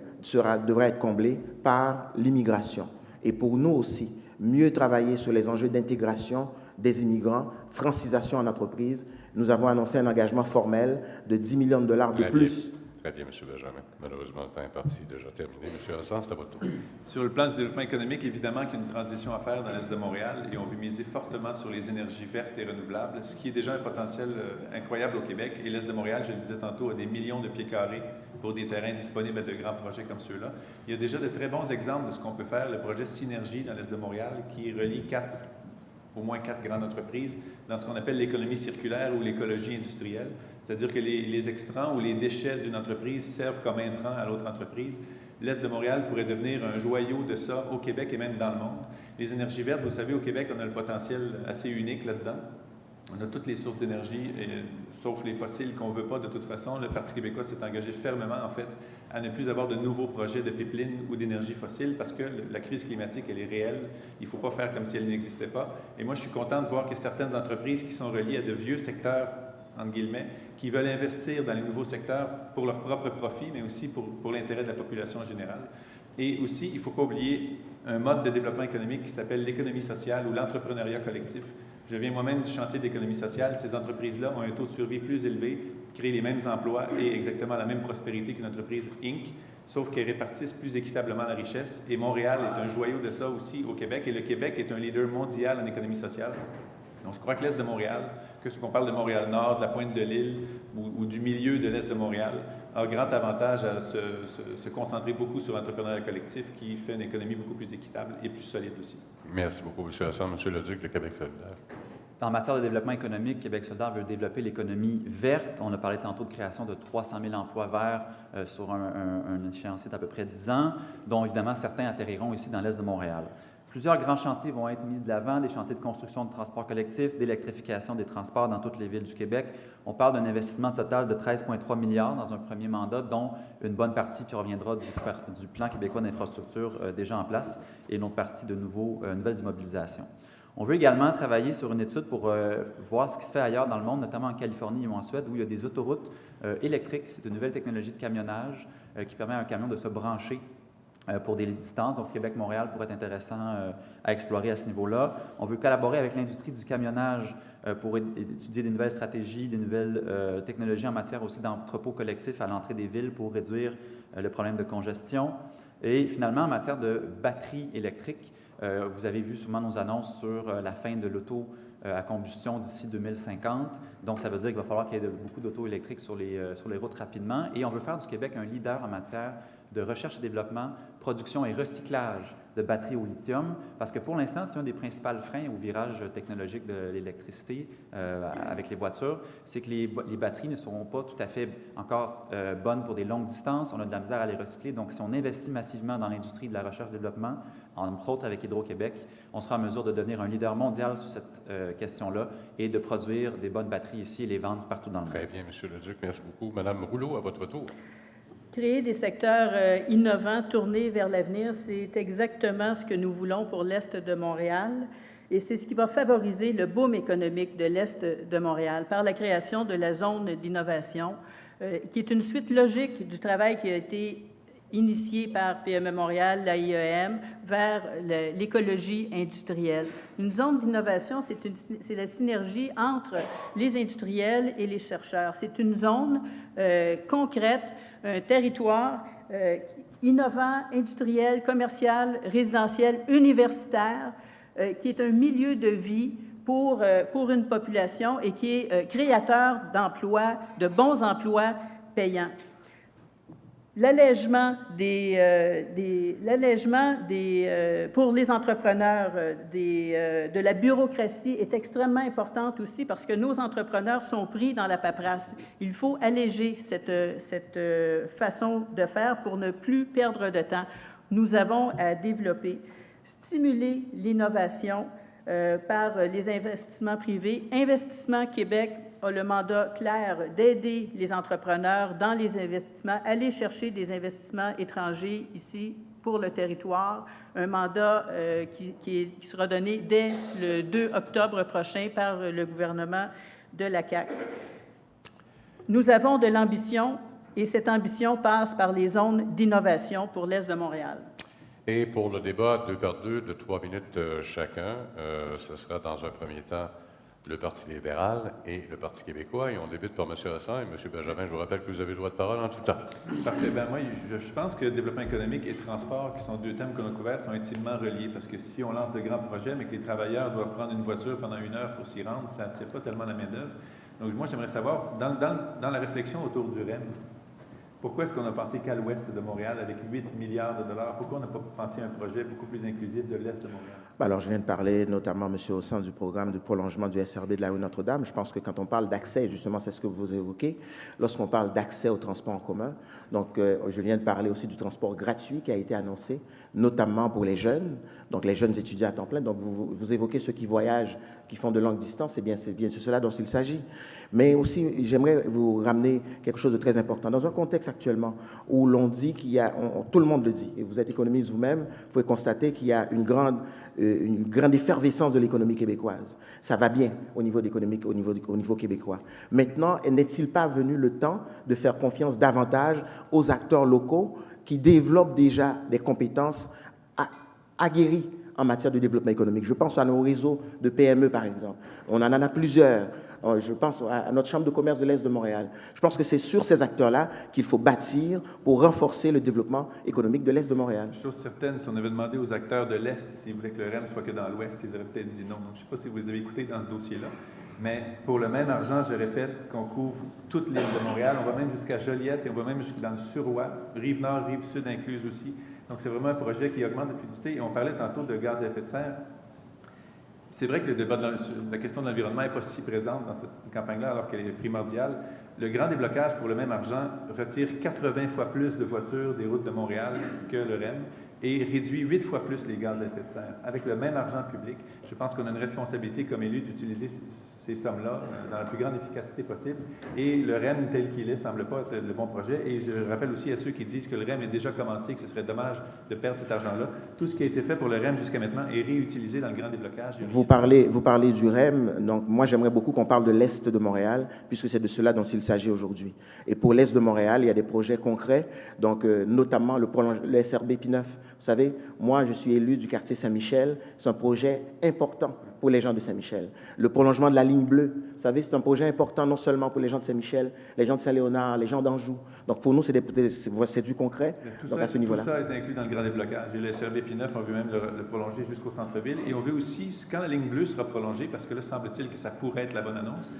devrait être comblé par l'immigration. Et pour nous aussi, mieux travailler sur les enjeux d'intégration des immigrants, francisation en entreprise. Nous avons annoncé un engagement formel de 10 millions de dollars de plus. Très bien, M. Benjamin. Malheureusement, le temps est parti, déjà terminé. M. Hassan, c'est à votre tour. Sur le plan du développement économique, évidemment qu'il y a une transition à faire dans l'Est de Montréal et on veut miser fortement sur les énergies vertes et renouvelables, ce qui est déjà un potentiel incroyable au Québec. Et l'Est de Montréal, je le disais tantôt, a des millions de pieds carrés pour des terrains disponibles à de grands projets comme ceux-là. Il y a déjà de très bons exemples de ce qu'on peut faire. Le projet Synergie dans l'Est de Montréal qui relie au moins quatre grandes entreprises dans ce qu'on appelle l'économie circulaire ou l'écologie industrielle. C'est-à-dire que les extrants ou les déchets d'une entreprise servent comme intrants à l'autre entreprise. L'Est de Montréal pourrait devenir un joyau de ça au Québec et même dans le monde. Les énergies vertes, vous savez, au Québec, on a le potentiel assez unique là-dedans. On a toutes les sources d'énergie, sauf les fossiles qu'on ne veut pas de toute façon. Le Parti québécois s'est engagé fermement, en fait, à ne plus avoir de nouveaux projets de pipeline ou d'énergie fossile parce que la crise climatique, elle est réelle. Il ne faut pas faire comme si elle n'existait pas. Et moi, je suis content de voir que certaines entreprises qui sont reliées à de vieux secteurs, entre guillemets, qui veulent investir dans les nouveaux secteurs pour leur propre profit, mais aussi pour l'intérêt de la population en général. Et aussi, il ne faut pas oublier un mode de développement économique qui s'appelle l'économie sociale ou l'entrepreneuriat collectif. Je viens moi-même du chantier d'économie sociale. Ces entreprises-là ont un taux de survie plus élevé, créent les mêmes emplois et exactement la même prospérité qu'une entreprise Inc., sauf qu'elles répartissent plus équitablement la richesse. Et Montréal est un joyau de ça aussi au Québec. Et le Québec est un leader mondial en économie sociale. Donc, je crois que l'Est de Montréal, que ce qu'on parle de Montréal-Nord, de la pointe de l'île ou du milieu de l'Est de Montréal, a grand avantage à se concentrer beaucoup sur l'entrepreneuriat collectif qui fait une économie beaucoup plus équitable et plus solide aussi. Merci beaucoup, M. Hassan. M. Leduc, de Québec solidaire. En matière de développement économique, Québec solidaire veut développer l'économie verte. On a parlé tantôt de création de 300 000 emplois verts sur un échéancier d'à peu près 10 ans, dont évidemment certains atterriront ici dans l'Est de Montréal. Plusieurs grands chantiers vont être mis de l'avant, des chantiers de construction de transport collectif, d'électrification des transports dans toutes les villes du Québec. On parle d'un investissement total de 13,3 milliards dans un premier mandat, dont une bonne partie qui reviendra du plan québécois d'infrastructure déjà en place et une autre partie de nouvelles immobilisations. On veut également travailler sur une étude pour voir ce qui se fait ailleurs dans le monde, notamment en Californie ou en Suède, où il y a des autoroutes électriques. C'est une nouvelle technologie de camionnage qui permet à un camion de se brancher pour des distances. Donc, Québec-Montréal pourrait être intéressant à explorer à ce niveau-là. On veut collaborer avec l'industrie du camionnage pour étudier des nouvelles stratégies, des nouvelles technologies en matière aussi d'entrepôts collectifs à l'entrée des villes pour réduire le problème de congestion. Et finalement, en matière de batteries électriques, vous avez vu sûrement nos annonces sur la fin de l'auto à combustion d'ici 2050. Donc, ça veut dire qu'il va falloir qu'il y ait beaucoup d'autos électriques sur les routes rapidement. Et on veut faire du Québec un leader en matière de recherche et développement, production et recyclage de batteries au lithium, parce que pour l'instant, c'est un des principaux freins au virage technologique de l'électricité avec les voitures, c'est que les batteries ne seront pas tout à fait encore bonnes pour des longues distances, on a de la misère à les recycler, donc si on investit massivement dans l'industrie de la recherche et développement, entre autres avec Hydro-Québec, on sera en mesure de devenir un leader mondial sur cette question-là et de produire des bonnes batteries ici et les vendre partout dans le monde. Très bien, M. Leduc, merci beaucoup. Mme Rouleau, à votre tour. Créer des secteurs innovants, tournés vers l'avenir, c'est exactement ce que nous voulons pour l'Est de Montréal. Et c'est ce qui va favoriser le boom économique de l'Est de Montréal par la création de la zone d'innovation, qui est une suite logique du travail qui a été initié par PME Montréal, la IEM, vers l'écologie industrielle. Une zone d'innovation, c'est la synergie entre les industriels et les chercheurs. C'est une zone concrète, un territoire innovant, industriel, commercial, résidentiel, universitaire, qui est un milieu de vie pour une population et qui est créateur d'emplois, de bons emplois payants. L'allègement pour les entrepreneurs de la bureaucratie est extrêmement importante aussi parce que nos entrepreneurs sont pris dans la paperasse. Il faut alléger cette façon de faire pour ne plus perdre de temps. Nous avons à développer, stimuler l'innovation par les investissements privés. Investissement Québec a le mandat clair d'aider les entrepreneurs dans les investissements, aller chercher des investissements étrangers ici pour le territoire, un mandat qui sera donné dès le 2 octobre prochain par le gouvernement de la CAQ. Nous avons de l'ambition et cette ambition passe par les zones d'innovation pour l'Est de Montréal. Et pour le débat 2 par 2 de 3 minutes chacun, ce sera dans un premier temps le Parti libéral et le Parti québécois. Et on débute par M. Hassan et M. Benjamin. Je vous rappelle que vous avez le droit de parole en tout temps. Parfait. Moi, je pense que développement économique et transport, qui sont deux thèmes qu'on a couverts, sont intimement reliés parce que si on lance de grands projets, mais que les travailleurs doivent prendre une voiture pendant 1 heure pour s'y rendre, ça n'attire pas tellement la main-d'œuvre. Donc, moi, j'aimerais savoir, dans la réflexion autour du REM, pourquoi est-ce qu'on a pensé qu'à l'ouest de Montréal avec 8 milliards de dollars? Pourquoi on n'a pas pensé à un projet beaucoup plus inclusif de l'est de Montréal? Alors, je viens de parler notamment, M. Hossan, du programme de prolongement du SRB de la rue Notre-Dame. Je pense que quand on parle d'accès, justement, c'est ce que vous évoquez, lorsqu'on parle d'accès au transport en commun, donc je viens de parler aussi du transport gratuit qui a été annoncé, notamment pour les jeunes, donc les jeunes étudiants à temps plein. Donc, vous évoquez ceux qui voyagent, qui font de longue distance, c'est bien cela dont il s'agit. Mais aussi, j'aimerais vous ramener quelque chose de très important. Dans un contexte actuellement où l'on dit qu'il y a, tout le monde le dit, et vous êtes économiste vous-même, vous pouvez constater qu'il y a une grande effervescence de l'économie québécoise. Ça va bien au niveau économique, au niveau québécois. Maintenant, n'est-il pas venu le temps de faire confiance davantage aux acteurs locaux qui développent déjà des compétences aguerries en matière de développement économique? Je pense à nos réseaux de PME, par exemple. On en a plusieurs. Je pense à notre Chambre de commerce de l'Est de Montréal. Je pense que c'est sur ces acteurs-là qu'il faut bâtir pour renforcer le développement économique de l'Est de Montréal. Chose certaine, si on avait demandé aux acteurs de l'Est s'ils voulaient que le REM soit que dans l'Ouest, ils auraient peut-être dit non. Donc, je ne sais pas si vous les avez écoutés dans ce dossier-là, mais pour le même argent, je répète qu'on couvre toute l'île de Montréal. On va même jusqu'à Joliette et on va même jusque dans le Suroît, Rive-Nord, Rive-Sud incluse aussi. Donc, c'est vraiment un projet qui augmente la fluidité. Et on parlait tantôt de gaz à effet de serre. C'est vrai que le débat de la question de l'environnement n'est pas si présente dans cette campagne-là, alors qu'elle est primordiale. Le grand déblocage, pour le même argent, retire 80 fois plus de voitures des routes de Montréal que le REM et réduit 8 fois plus les gaz à effet de serre. Avec le même argent public, je pense qu'on a une responsabilité comme élu d'utiliser ces sommes-là dans la plus grande efficacité possible. Et le REM, tel qu'il est, ne semble pas être le bon projet. Et je rappelle aussi à ceux qui disent que le REM est déjà commencé, que ce serait dommage de perdre cet argent-là. Tout ce qui a été fait pour le REM jusqu'à maintenant est réutilisé dans le grand déblocage. Vous parlez du REM. Donc, moi, j'aimerais beaucoup qu'on parle de l'Est de Montréal, puisque c'est de cela dont il s'agit aujourd'hui. Et pour l'Est de Montréal, il y a des projets concrets, donc notamment le SRB P9. Vous savez, moi, je suis élu du quartier Saint-Michel. C'est un projet important pour les gens de Saint-Michel. Le prolongement de la ligne bleue, vous savez, c'est un projet important non seulement pour les gens de Saint-Michel, les gens de Saint-Léonard, les gens d'Anjou. Donc, pour nous, c'est du concret. Donc, à ce niveau-là. Tout ça est inclus dans le grand déblocage. Et le SRB P9, on veut même le prolonger jusqu'au centre-ville. Et on veut aussi, quand la ligne bleue sera prolongée, parce que là, semble-t-il que ça pourrait être la bonne annonce,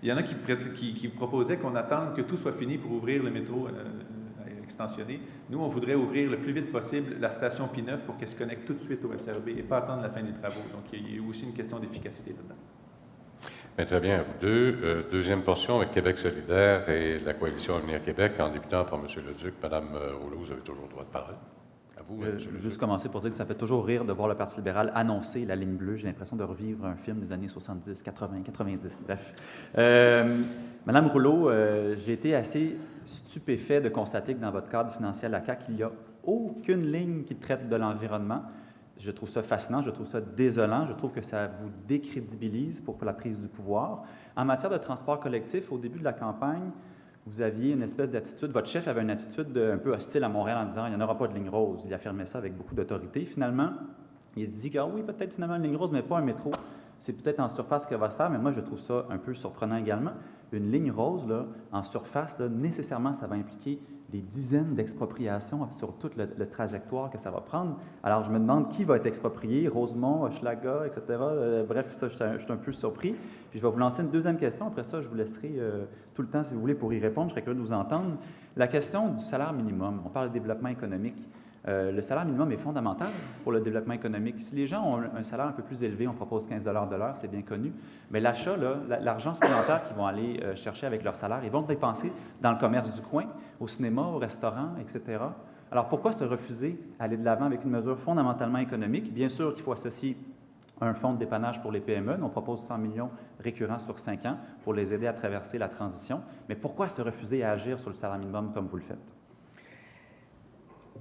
il y en a qui proposaient qu'on attende que tout soit fini pour ouvrir le métro extensionné. Nous, on voudrait ouvrir le plus vite possible la station P9 pour qu'elle se connecte tout de suite au SRB et pas attendre la fin des travaux. Donc, il y a aussi une question d'efficacité là-dedans. Bien, très bien, à vous deux. Deuxième portion avec Québec solidaire et la Coalition Avenir Québec, en débutant par M. Leduc. Madame Rouleau, vous avez toujours le droit de parler. À vous. vous. Je vais juste commencer pour dire que ça fait toujours rire de voir le Parti libéral annoncer la ligne bleue. J'ai l'impression de revivre un film des années 70, 80, 90, bref. Madame Rouleau, j'ai été assez stupéfait de constater que dans votre cadre financier à la CAQ, il n'y a aucune ligne qui traite de l'environnement. Je trouve ça fascinant, je trouve ça désolant, je trouve que ça vous décrédibilise pour la prise du pouvoir. En matière de transport collectif, au début de la campagne, vous aviez une espèce d'attitude, votre chef avait une attitude un peu hostile à Montréal en disant « il n'y en aura pas de ligne rose ». Il affirmait ça avec beaucoup d'autorité. Finalement, il dit que oui, peut-être finalement une ligne rose, mais pas un métro. C'est peut-être en surface que va se faire, mais moi, je trouve ça un peu surprenant également. Une ligne rose, là, en surface, là, nécessairement, ça va impliquer des dizaines d'expropriations sur toute la trajectoire que ça va prendre. Alors, je me demande qui va être exproprié, Rosemont, Hochelaga, etc. Bref, ça, je suis un peu surpris. Puis, je vais vous lancer une deuxième question. Après ça, je vous laisserai tout le temps, si vous voulez, pour y répondre. Je serais curieux de vous entendre. La question du salaire minimum. On parle de développement économique. Le salaire minimum est fondamental pour le développement économique. Si les gens ont un salaire un peu plus élevé, on propose 15 de l'heure, c'est bien connu, mais l'achat, l'argent supplémentaire qu'ils vont aller chercher avec leur salaire, ils vont le dépenser dans le commerce du coin, au cinéma, au restaurant, etc. Alors, pourquoi se refuser à aller de l'avant avec une mesure fondamentalement économique? Bien sûr qu'il faut associer un fonds de dépannage pour les PME. On propose 100 millions récurrents sur 5 ans pour les aider à traverser la transition. Mais pourquoi se refuser à agir sur le salaire minimum comme vous le faites?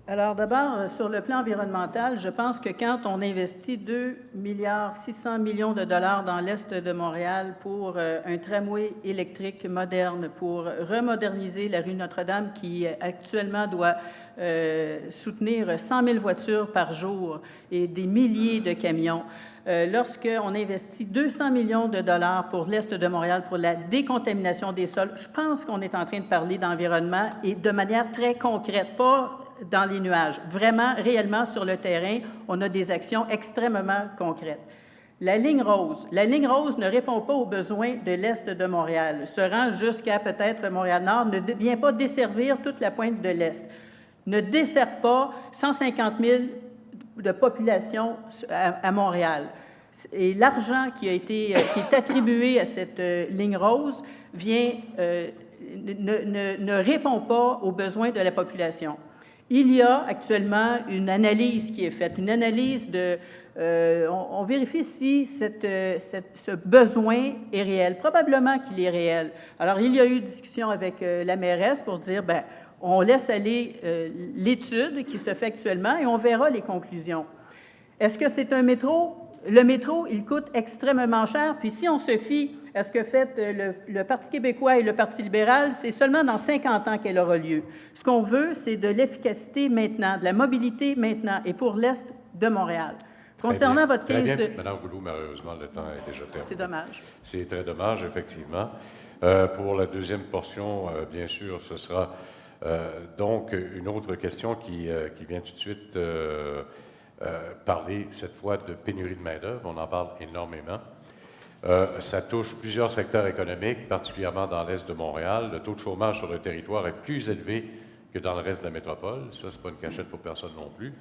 Alors d'abord, sur le plan environnemental, je pense que quand on investit 2,6 milliards de dollars dans l'Est de Montréal pour un tramway électrique moderne, pour remoderniser la rue Notre-Dame qui actuellement doit soutenir 100 000 voitures par jour et des milliers de camions, lorsqu'on investit 200 millions de dollars pour l'Est de Montréal pour la décontamination des sols, je pense qu'on est en train de parler d'environnement et de manière très concrète, pas dans les nuages. Vraiment, réellement, sur le terrain, on a des actions extrêmement concrètes. La ligne rose ne répond pas aux besoins de l'Est de Montréal, se rend jusqu'à peut-être Montréal-Nord, ne vient pas desservir toute la pointe de l'Est, ne dessert pas 150 000 de population à Montréal. Et l'argent qui est attribué à cette ligne rose ne répond pas aux besoins de la population. Il y a actuellement une analyse qui est faite, une analyse de... on vérifie si ce besoin est réel. Probablement qu'il est réel. Alors, il y a eu discussion avec la mairesse pour dire, bien, on laisse aller l'étude qui se fait actuellement et on verra les conclusions. Est-ce que c'est un métro? Le métro, il coûte extrêmement cher. Puis si on se fie à ce que fait le Parti québécois et le Parti libéral, c'est seulement dans 50 ans qu'elle aura lieu. Ce qu'on veut, c'est de l'efficacité maintenant, de la mobilité maintenant, et pour l'Est de Montréal. Concernant votre 15... Très bien. Madame Rouleau, malheureusement, le temps est déjà terminé. C'est dommage. C'est très dommage, effectivement. Pour la deuxième portion, bien sûr, ce sera donc une autre question qui vient tout de suite parler, cette fois, de pénurie de main-d'œuvre. On en parle énormément. Ça touche plusieurs secteurs économiques, particulièrement dans l'Est de Montréal. Le taux de chômage sur le territoire est plus élevé que dans le reste de la métropole. Ça, ce n'est pas une cachette pour personne non plus.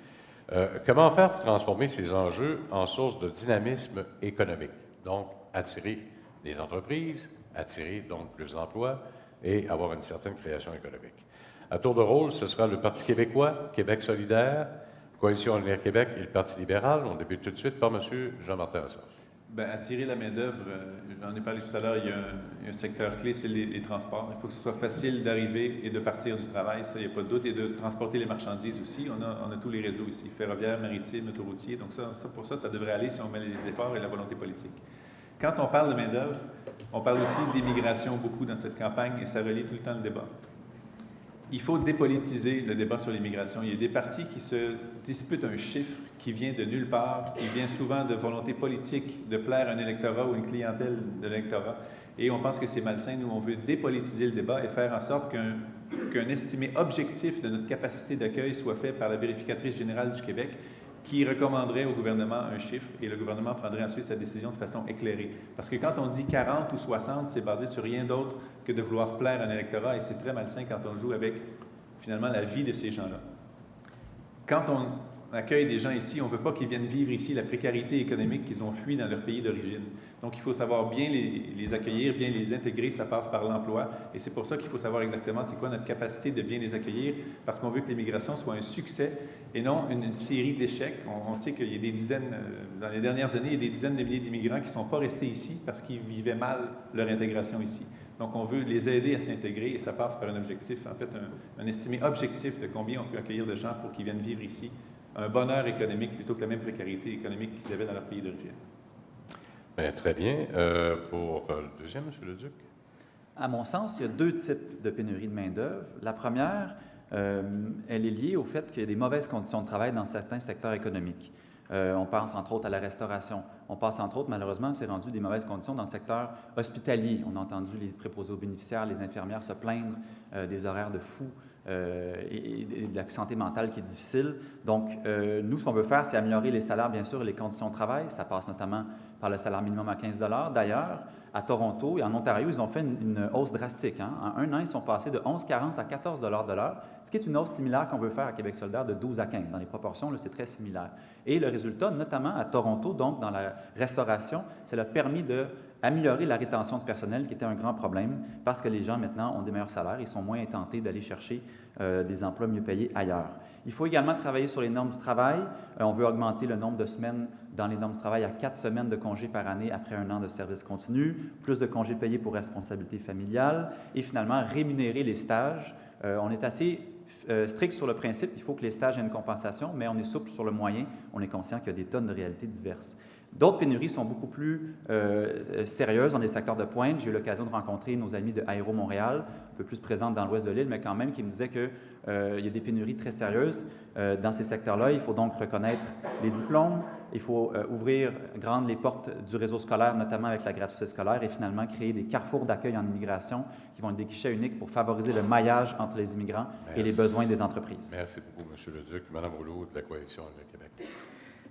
Comment faire pour transformer ces enjeux en source de dynamisme économique? Donc, attirer des entreprises, attirer donc plus d'emplois et avoir une certaine création économique. À tour de rôle, ce sera le Parti québécois, Québec solidaire, Coalition Avenir Québec et le Parti libéral. On débute tout de suite par M. Jean-Martin Assaf. Bien, attirer la main-d'œuvre, j'en ai parlé tout à l'heure, il y a un secteur clé, c'est les transports. Il faut que ce soit facile d'arriver et de partir du travail, ça, il n'y a pas de doute, et de transporter les marchandises aussi. On a tous les réseaux ici, ferroviaire, maritime, autoroutier. Donc pour ça devrait aller si on met les efforts et la volonté politique. Quand on parle de main-d'œuvre, on parle aussi d'immigration beaucoup dans cette campagne, et ça relie tout le temps le débat. Il faut dépolitiser le débat sur l'immigration. Il y a des partis qui se disputent un chiffre qui vient de nulle part, qui vient souvent de volonté politique de plaire à un électorat ou une clientèle de l'électorat. Et on pense que c'est malsain. Nous, on veut dépolitiser le débat et faire en sorte qu'un estimé objectif de notre capacité d'accueil soit fait par la vérificatrice générale du Québec, qui recommanderait au gouvernement un chiffre et le gouvernement prendrait ensuite sa décision de façon éclairée. Parce que quand on dit 40 ou 60, c'est basé sur rien d'autre que de vouloir plaire à un électorat et c'est très malsain quand on joue avec, finalement, la vie de ces gens-là. Quand accueille des gens ici, on ne veut pas qu'ils viennent vivre ici la précarité économique qu'ils ont fui dans leur pays d'origine. Donc, il faut savoir bien les accueillir, bien les intégrer, ça passe par l'emploi. Et c'est pour ça qu'il faut savoir exactement c'est quoi notre capacité de bien les accueillir, parce qu'on veut que l'immigration soit un succès et non une série d'échecs. On sait qu'il y a des dizaines, dans les dernières années, il y a des dizaines de milliers d'immigrants qui ne sont pas restés ici parce qu'ils vivaient mal leur intégration ici. Donc, on veut les aider à s'intégrer et ça passe par un objectif, en fait, un estimé objectif de combien on peut accueillir de gens pour qu'ils viennent vivre ici. Un bonheur économique plutôt que la même précarité économique qu'ils avaient dans leur pays d'origine. Bien, très bien. Pour le deuxième, M. Leduc. À mon sens, il y a deux types de pénurie de main-d'œuvre. La première, elle est liée au fait qu'il y a des mauvaises conditions de travail dans certains secteurs économiques. On pense entre autres à la restauration. On pense entre autres, malheureusement, c'est rendu des mauvaises conditions dans le secteur hospitalier. On a entendu les préposés aux bénéficiaires, les infirmières se plaindre des horaires de fou et de la santé mentale qui est difficile. Donc, nous, ce qu'on veut faire, c'est améliorer les salaires, bien sûr, et les conditions de travail. Ça passe notamment par le salaire minimum à 15 $. D'ailleurs, à Toronto et en Ontario, ils ont fait une hausse drastique. Hein. En un an, ils sont passés de 11,40 à 14 $ de l'heure, ce qui est une hausse similaire qu'on veut faire à Québec solidaire de 12 à 15. Dans les proportions, là, c'est très similaire. Et le résultat, notamment à Toronto, donc dans la restauration, ça a permis d'améliorer la rétention de personnel, qui était un grand problème, parce que les gens, maintenant, ont des meilleurs salaires et sont moins tentés d'aller chercher des emplois mieux payés ailleurs. Il faut également travailler sur les normes du travail. On veut augmenter le nombre de semaines dans les normes du travail à 4 semaines de congés par année après un an de service continu, plus de congés payés pour responsabilité familiale et finalement rémunérer les stages. On est assez strict sur le principe, il faut que les stages aient une compensation, mais on est souple sur le moyen. On est conscient qu'il y a des tonnes de réalités diverses. D'autres pénuries sont beaucoup plus sérieuses dans des secteurs de pointe. J'ai eu l'occasion de rencontrer nos amis de Aéro Montréal, un peu plus présentes dans l'ouest de l'île, mais quand même qui me disaient qu'il y a des pénuries très sérieuses dans ces secteurs-là. Il faut donc reconnaître les diplômes, il faut ouvrir grandes les portes du réseau scolaire, notamment avec la gratuité scolaire, et finalement créer des carrefours d'accueil en immigration qui vont être des guichets uniques pour favoriser le maillage entre les immigrants et les besoins des entreprises. Merci beaucoup, M. Leduc. Mme Rouleau de la Coalition de Québec.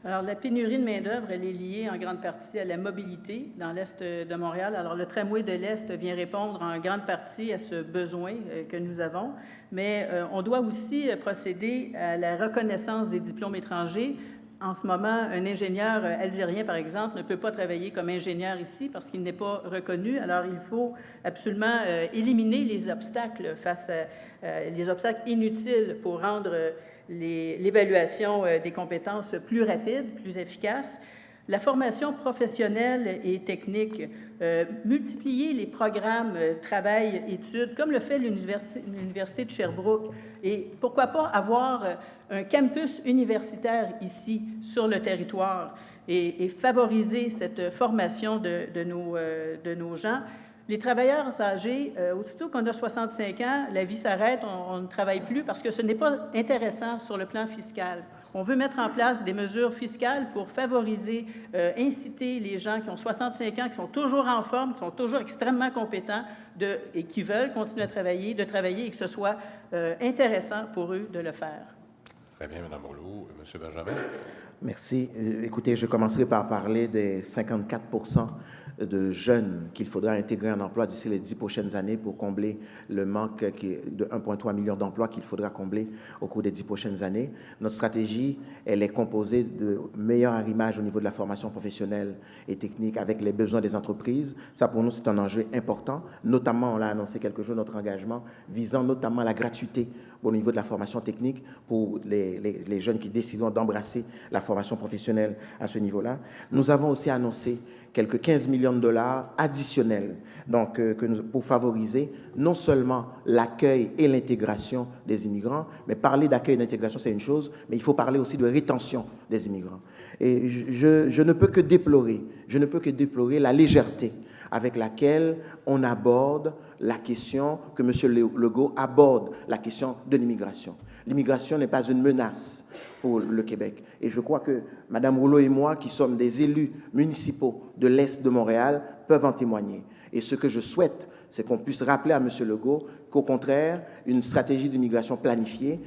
Alors, la pénurie de main-d'œuvre, elle est liée en grande partie à la mobilité dans l'Est de Montréal. Alors, le tramway de l'Est vient répondre en grande partie à ce besoin que nous avons, mais on doit aussi procéder à la reconnaissance des diplômes étrangers. En ce moment, un ingénieur algérien, par exemple, ne peut pas travailler comme ingénieur ici parce qu'il n'est pas reconnu. Alors, il faut absolument éliminer les obstacles les obstacles inutiles pour rendre l'évaluation des compétences plus rapide, plus efficace. La formation professionnelle et technique, multiplier les programmes travail-études, comme le fait l'Université de Sherbrooke, et pourquoi pas avoir un campus universitaire ici, sur le territoire, et favoriser cette formation de nos gens. Les travailleurs âgés, aussitôt qu'on a 65 ans, la vie s'arrête, on ne travaille plus parce que ce n'est pas intéressant sur le plan fiscal. On veut mettre en place des mesures fiscales pour favoriser, inciter les gens qui ont 65 ans, qui sont toujours en forme, qui sont toujours extrêmement compétents et qui veulent continuer à travailler, de travailler et que ce soit intéressant pour eux de le faire. Très bien, Mme Rouleau. M. Benjamin. Merci. Écoutez, je commencerai par parler des 54 % de jeunes qu'il faudra intégrer en emploi d'ici les 10 prochaines années pour combler le manque qui est de 1,3 million d'emplois qu'il faudra combler au cours des 10 prochaines années. Notre stratégie, elle est composée de meilleur arrimage au niveau de la formation professionnelle et technique avec les besoins des entreprises. Ça, pour nous, c'est un enjeu important. Notamment, on l'a annoncé quelques jours, notre engagement visant notamment la gratuité au niveau de la formation technique pour les jeunes qui décideront d'embrasser la formation professionnelle à ce niveau-là. Nous avons aussi annoncé quelques 15 millions de dollars additionnels donc, pour favoriser non seulement l'accueil et l'intégration des immigrants, mais parler d'accueil et d'intégration, c'est une chose, mais il faut parler aussi de rétention des immigrants. Et je ne peux que déplorer la légèreté avec laquelle on aborde la question, que M. Legault aborde la question de l'immigration. L'immigration n'est pas une menace pour le Québec. Et je crois que Mme Rouleau et moi, qui sommes des élus municipaux de l'Est de Montréal, peuvent en témoigner. Et ce que je souhaite, c'est qu'on puisse rappeler à M. Legault qu'au contraire, une stratégie d'immigration planifiée,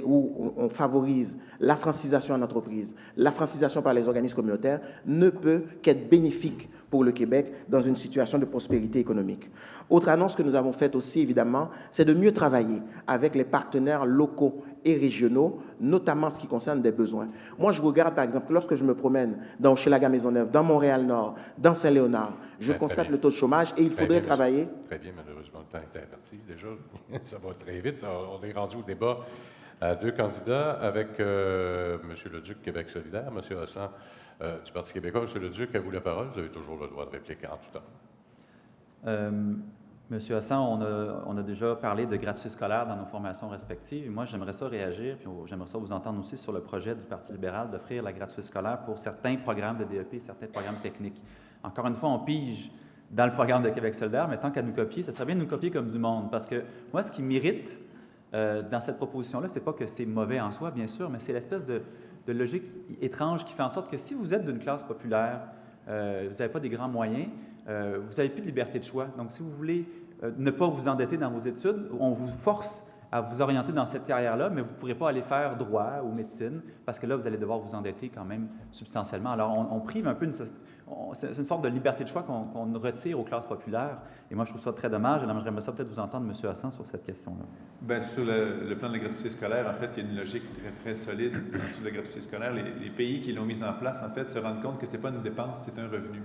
où on favorise la francisation en entreprise, la francisation par les organismes communautaires, ne peut qu'être bénéfique pour le Québec dans une situation de prospérité économique. Autre annonce que nous avons faite aussi, évidemment, c'est de mieux travailler avec les partenaires locaux et régionaux, notamment ce qui concerne des besoins. Moi, je regarde, par exemple, lorsque je me promène dans Hochelaga-Maisonneuve, dans Montréal-Nord, dans Saint-Léonard, je constate le taux de chômage et il faudrait travailler. Très bien, malheureusement, le temps est imparti déjà. Ça va très vite. On est rendu au débat à 2 candidats avec M. Leduc, Québec solidaire, M. Hassan du Parti québécois. M. Leduc, à vous la parole. Vous avez toujours le droit de répliquer en tout temps. Monsieur Hassan, on a déjà parlé de gratuité scolaire dans nos formations respectives. Moi, j'aimerais ça réagir, puis j'aimerais ça vous entendre aussi sur le projet du Parti libéral d'offrir la gratuité scolaire pour certains programmes de DEP, certains programmes techniques. Encore une fois, on pige dans le programme de Québec solidaire, mais tant qu'à nous copier, ça serait bien de nous copier comme du monde. Parce que moi, ce qui m'irrite dans cette proposition-là, c'est pas que c'est mauvais en soi, bien sûr, mais c'est l'espèce de logique étrange qui fait en sorte que si vous êtes d'une classe populaire, vous n'avez pas des grands moyens, vous n'avez plus de liberté de choix. Donc, si vous voulez ne pas vous endetter dans vos études, on vous force à vous orienter dans cette carrière-là, mais vous ne pourrez pas aller faire droit ou médecine, parce que là, vous allez devoir vous endetter quand même substantiellement. Alors, on prive un peu, c'est une forme de liberté de choix qu'on retire aux classes populaires, et moi, je trouve ça très dommage, et j'aimerais ça peut-être vous entendre, M. Hassan, sur cette question-là. Bien, sur le plan de la gratuité scolaire, en fait, il y a une logique très, très solide en dessous de la gratuité scolaire. Les pays qui l'ont mise en place, en fait, se rendent compte que ce n'est pas une dépense, c'est un revenu,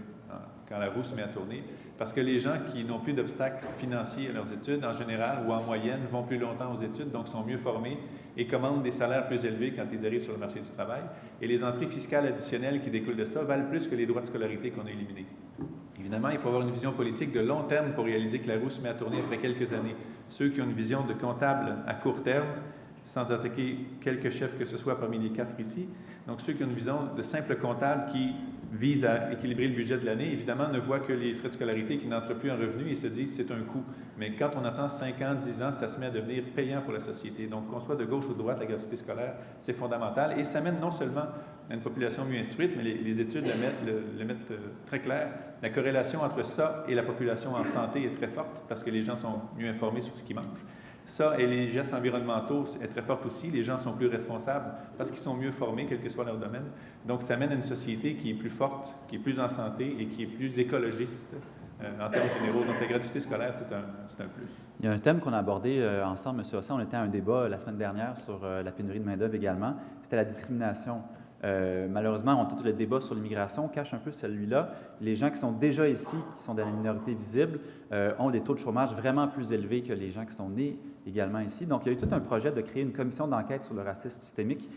quand la roue se met à tourner. Parce que les gens qui n'ont plus d'obstacles financiers à leurs études, en général ou en moyenne, vont plus longtemps aux études, donc sont mieux formés et commandent des salaires plus élevés quand ils arrivent sur le marché du travail. Et les entrées fiscales additionnelles qui découlent de ça valent plus que les droits de scolarité qu'on a éliminés. Évidemment, il faut avoir une vision politique de long terme pour réaliser que la roue se met à tourner après quelques années. Ceux qui ont une vision de comptable à court terme, sans attaquer quelques chefs que ce soit parmi les 4 ici, donc ceux qui ont une vision de simple comptable qui vise à équilibrer le budget de l'année, évidemment, ne voient que les frais de scolarité qui n'entrent plus en revenu et se disent c'est un coût. Mais quand on attend 5 ans, 10 ans, ça se met à devenir payant pour la société. Donc, qu'on soit de gauche ou de droite, la gratuité scolaire, c'est fondamental. Et ça mène non seulement à une population mieux instruite, mais les études le mettent très clair. La corrélation entre ça et la population en santé est très forte parce que les gens sont mieux informés sur ce qu'ils mangent. Ça et les gestes environnementaux est très fort aussi. Les gens sont plus responsables parce qu'ils sont mieux formés, quel que soit leur domaine. Donc, ça mène à une société qui est plus forte, qui est plus en santé et qui est plus écologiste en termes généraux. Donc, la gratuité scolaire, c'est un plus. Il y a un thème qu'on a abordé ensemble, M. Hassan. On était à un débat la semaine dernière sur la pénurie de main-d'œuvre également. C'était la discrimination. Malheureusement, tout le débat sur l'immigration cache un peu celui-là. Les gens qui sont déjà ici, qui sont dans la minorité visible, ont des taux de chômage vraiment plus élevés que les gens qui sont nés également ici. Donc, il y a eu tout un projet de créer une commission d'enquête sur le racisme systémique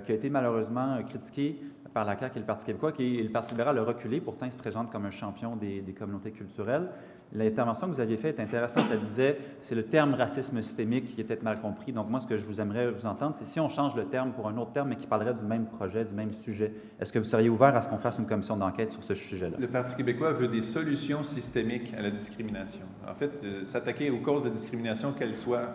qui a été malheureusement critiqué par la CAQ et le Parti québécois, le Parti libéral a reculé, pourtant il se présente comme un champion des communautés culturelles. L'intervention que vous aviez faite est intéressante, elle disait c'est le terme racisme systémique qui est peut-être mal compris. Donc moi, ce que je vous aimerais vous entendre, c'est si on change le terme pour un autre terme, mais qui parlerait du même projet, du même sujet, est-ce que vous seriez ouvert à ce qu'on fasse une commission d'enquête sur ce sujet-là? Le Parti québécois veut des solutions systémiques à la discrimination. En fait, s'attaquer aux causes de discrimination, qu'elles soient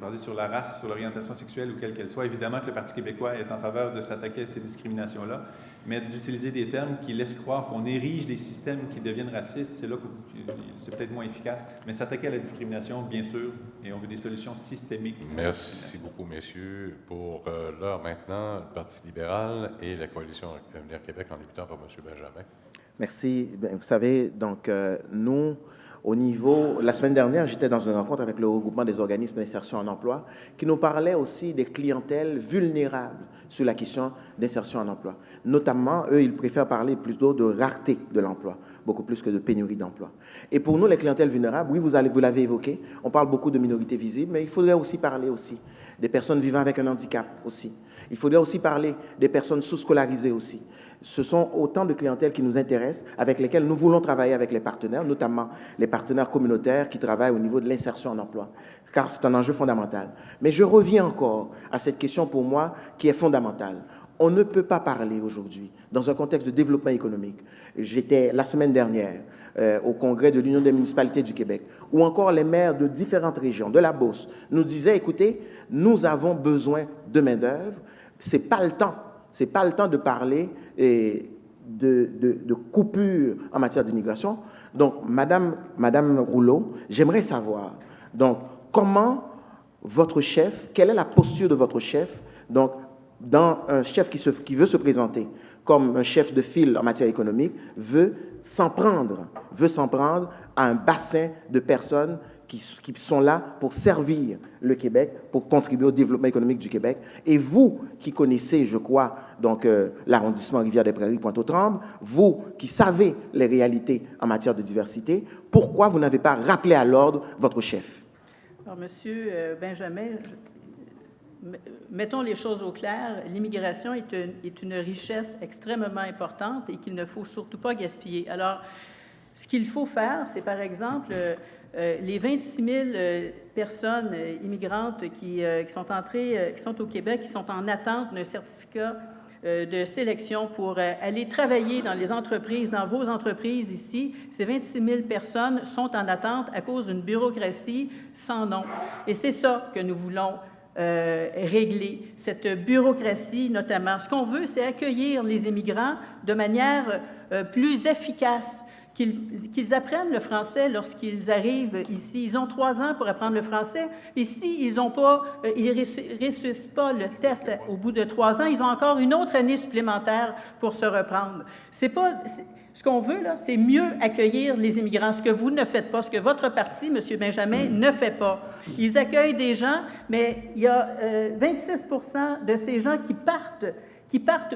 basées sur la race, sur l'orientation sexuelle ou quelle qu'elle soit, évidemment que le Parti québécois est en faveur de s'attaquer à ces discriminations-là, mais d'utiliser des termes qui laissent croire qu'on érige des systèmes qui deviennent racistes, c'est là que c'est peut-être moins efficace, mais s'attaquer à la discrimination, bien sûr, et on veut des solutions systémiques. Merci beaucoup, messieurs. Pour l'heure maintenant, le Parti libéral et la Coalition Avenir Québec, en débutant par M. Benjamin. Merci. Vous savez, donc, nous, au niveau... La semaine dernière, j'étais dans une rencontre avec le regroupement des organismes d'insertion en emploi qui nous parlait aussi des clientèles vulnérables sur la question d'insertion en emploi. Notamment, eux, ils préfèrent parler plutôt de rareté de l'emploi, beaucoup plus que de pénurie d'emploi. Et pour nous, les clientèles vulnérables, oui, vous l'avez évoqué, on parle beaucoup de minorités visibles, mais il faudrait aussi parler aussi des personnes vivant avec un handicap aussi. Il faudrait aussi parler des personnes sous-scolarisées aussi. Ce sont autant de clientèles qui nous intéressent, avec lesquelles nous voulons travailler avec les partenaires, notamment les partenaires communautaires qui travaillent au niveau de l'insertion en emploi, car c'est un enjeu fondamental. Mais je reviens encore à cette question pour moi qui est fondamentale. On ne peut pas parler aujourd'hui, dans un contexte de développement économique. J'étais la semaine dernière au congrès de l'Union des municipalités du Québec, où encore les maires de différentes régions, de la Beauce, nous disaient, écoutez, nous avons besoin de main-d'œuvre, ce n'est pas le temps de parler de coupure en matière d'immigration. Donc, Madame Rouleau, j'aimerais savoir, donc, comment votre chef, quelle est la posture de votre chef, donc, dans un chef qui veut se présenter comme un chef de file en matière économique, veut s'en prendre à un bassin de personnes qui sont là pour servir le Québec, pour contribuer au développement économique du Québec. Et vous qui connaissez, je crois, donc l'arrondissement Rivière-des-Prairies, Pointe-aux-Trembles, vous qui savez les réalités en matière de diversité, pourquoi vous n'avez pas rappelé à l'ordre votre chef? Alors, Monsieur Benjamin, mettons les choses au clair, l'immigration est une richesse extrêmement importante et qu'il ne faut surtout pas gaspiller. Alors, ce qu'il faut faire, c'est par exemple les 26 000 personnes immigrantes qui sont au Québec, qui sont en attente d'un certificat de sélection pour aller travailler dans les entreprises, dans vos entreprises ici. Ces 26 000 personnes sont en attente à cause d'une bureaucratie sans nom. Et c'est ça que nous voulons régler, cette bureaucratie notamment. Ce qu'on veut, c'est accueillir les immigrants de manière plus efficace, qu'ils apprennent le français lorsqu'ils arrivent ici. Ils ont 3 ans pour apprendre le français. Ici, ils ne réussissent pas le test au bout de 3 ans. Ils ont encore une autre année supplémentaire pour se reprendre. Ce qu'on veut, là, c'est mieux accueillir les immigrants, ce que vous ne faites pas, ce que votre parti, M. Benjamin, ne fait pas. Ils accueillent des gens, mais il y a 26 % de ces gens qui partent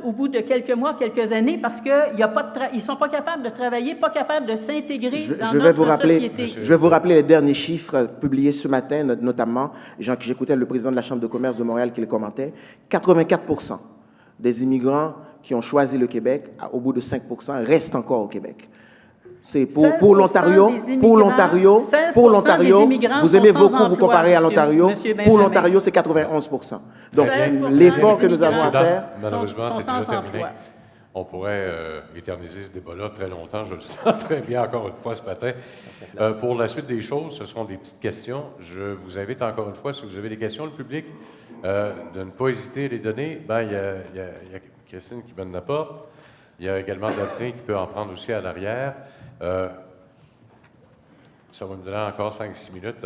au bout de quelques mois, quelques années, parce qu'ils ne sont pas capables de travailler, pas capables de s'intégrer dans notre société. Je vais vous rappeler les derniers chiffres publiés ce matin, notamment, j'écoutais le président de la Chambre de commerce de Montréal qui les commentait, 84 % des immigrants qui ont choisi le Québec, au bout de 5 % restent encore au Québec. C'est pour l'Ontario, vous aimez beaucoup vous comparer à l'Ontario. Pour l'Ontario, c'est 91 %. Donc, l'effort que nous avons à faire... Malheureusement, c'est déjà terminé. On pourrait éterniser ce débat-là très longtemps, je le sens très bien encore une fois ce matin. Pour la suite des choses, ce seront des petites questions. Je vous invite encore une fois, si vous avez des questions, le public, de ne pas hésiter à les donner. Il y a Christine qui donne la porte. Il y a également Daphné qui peut en prendre aussi à l'arrière. Ça va me donner encore 5-6 minutes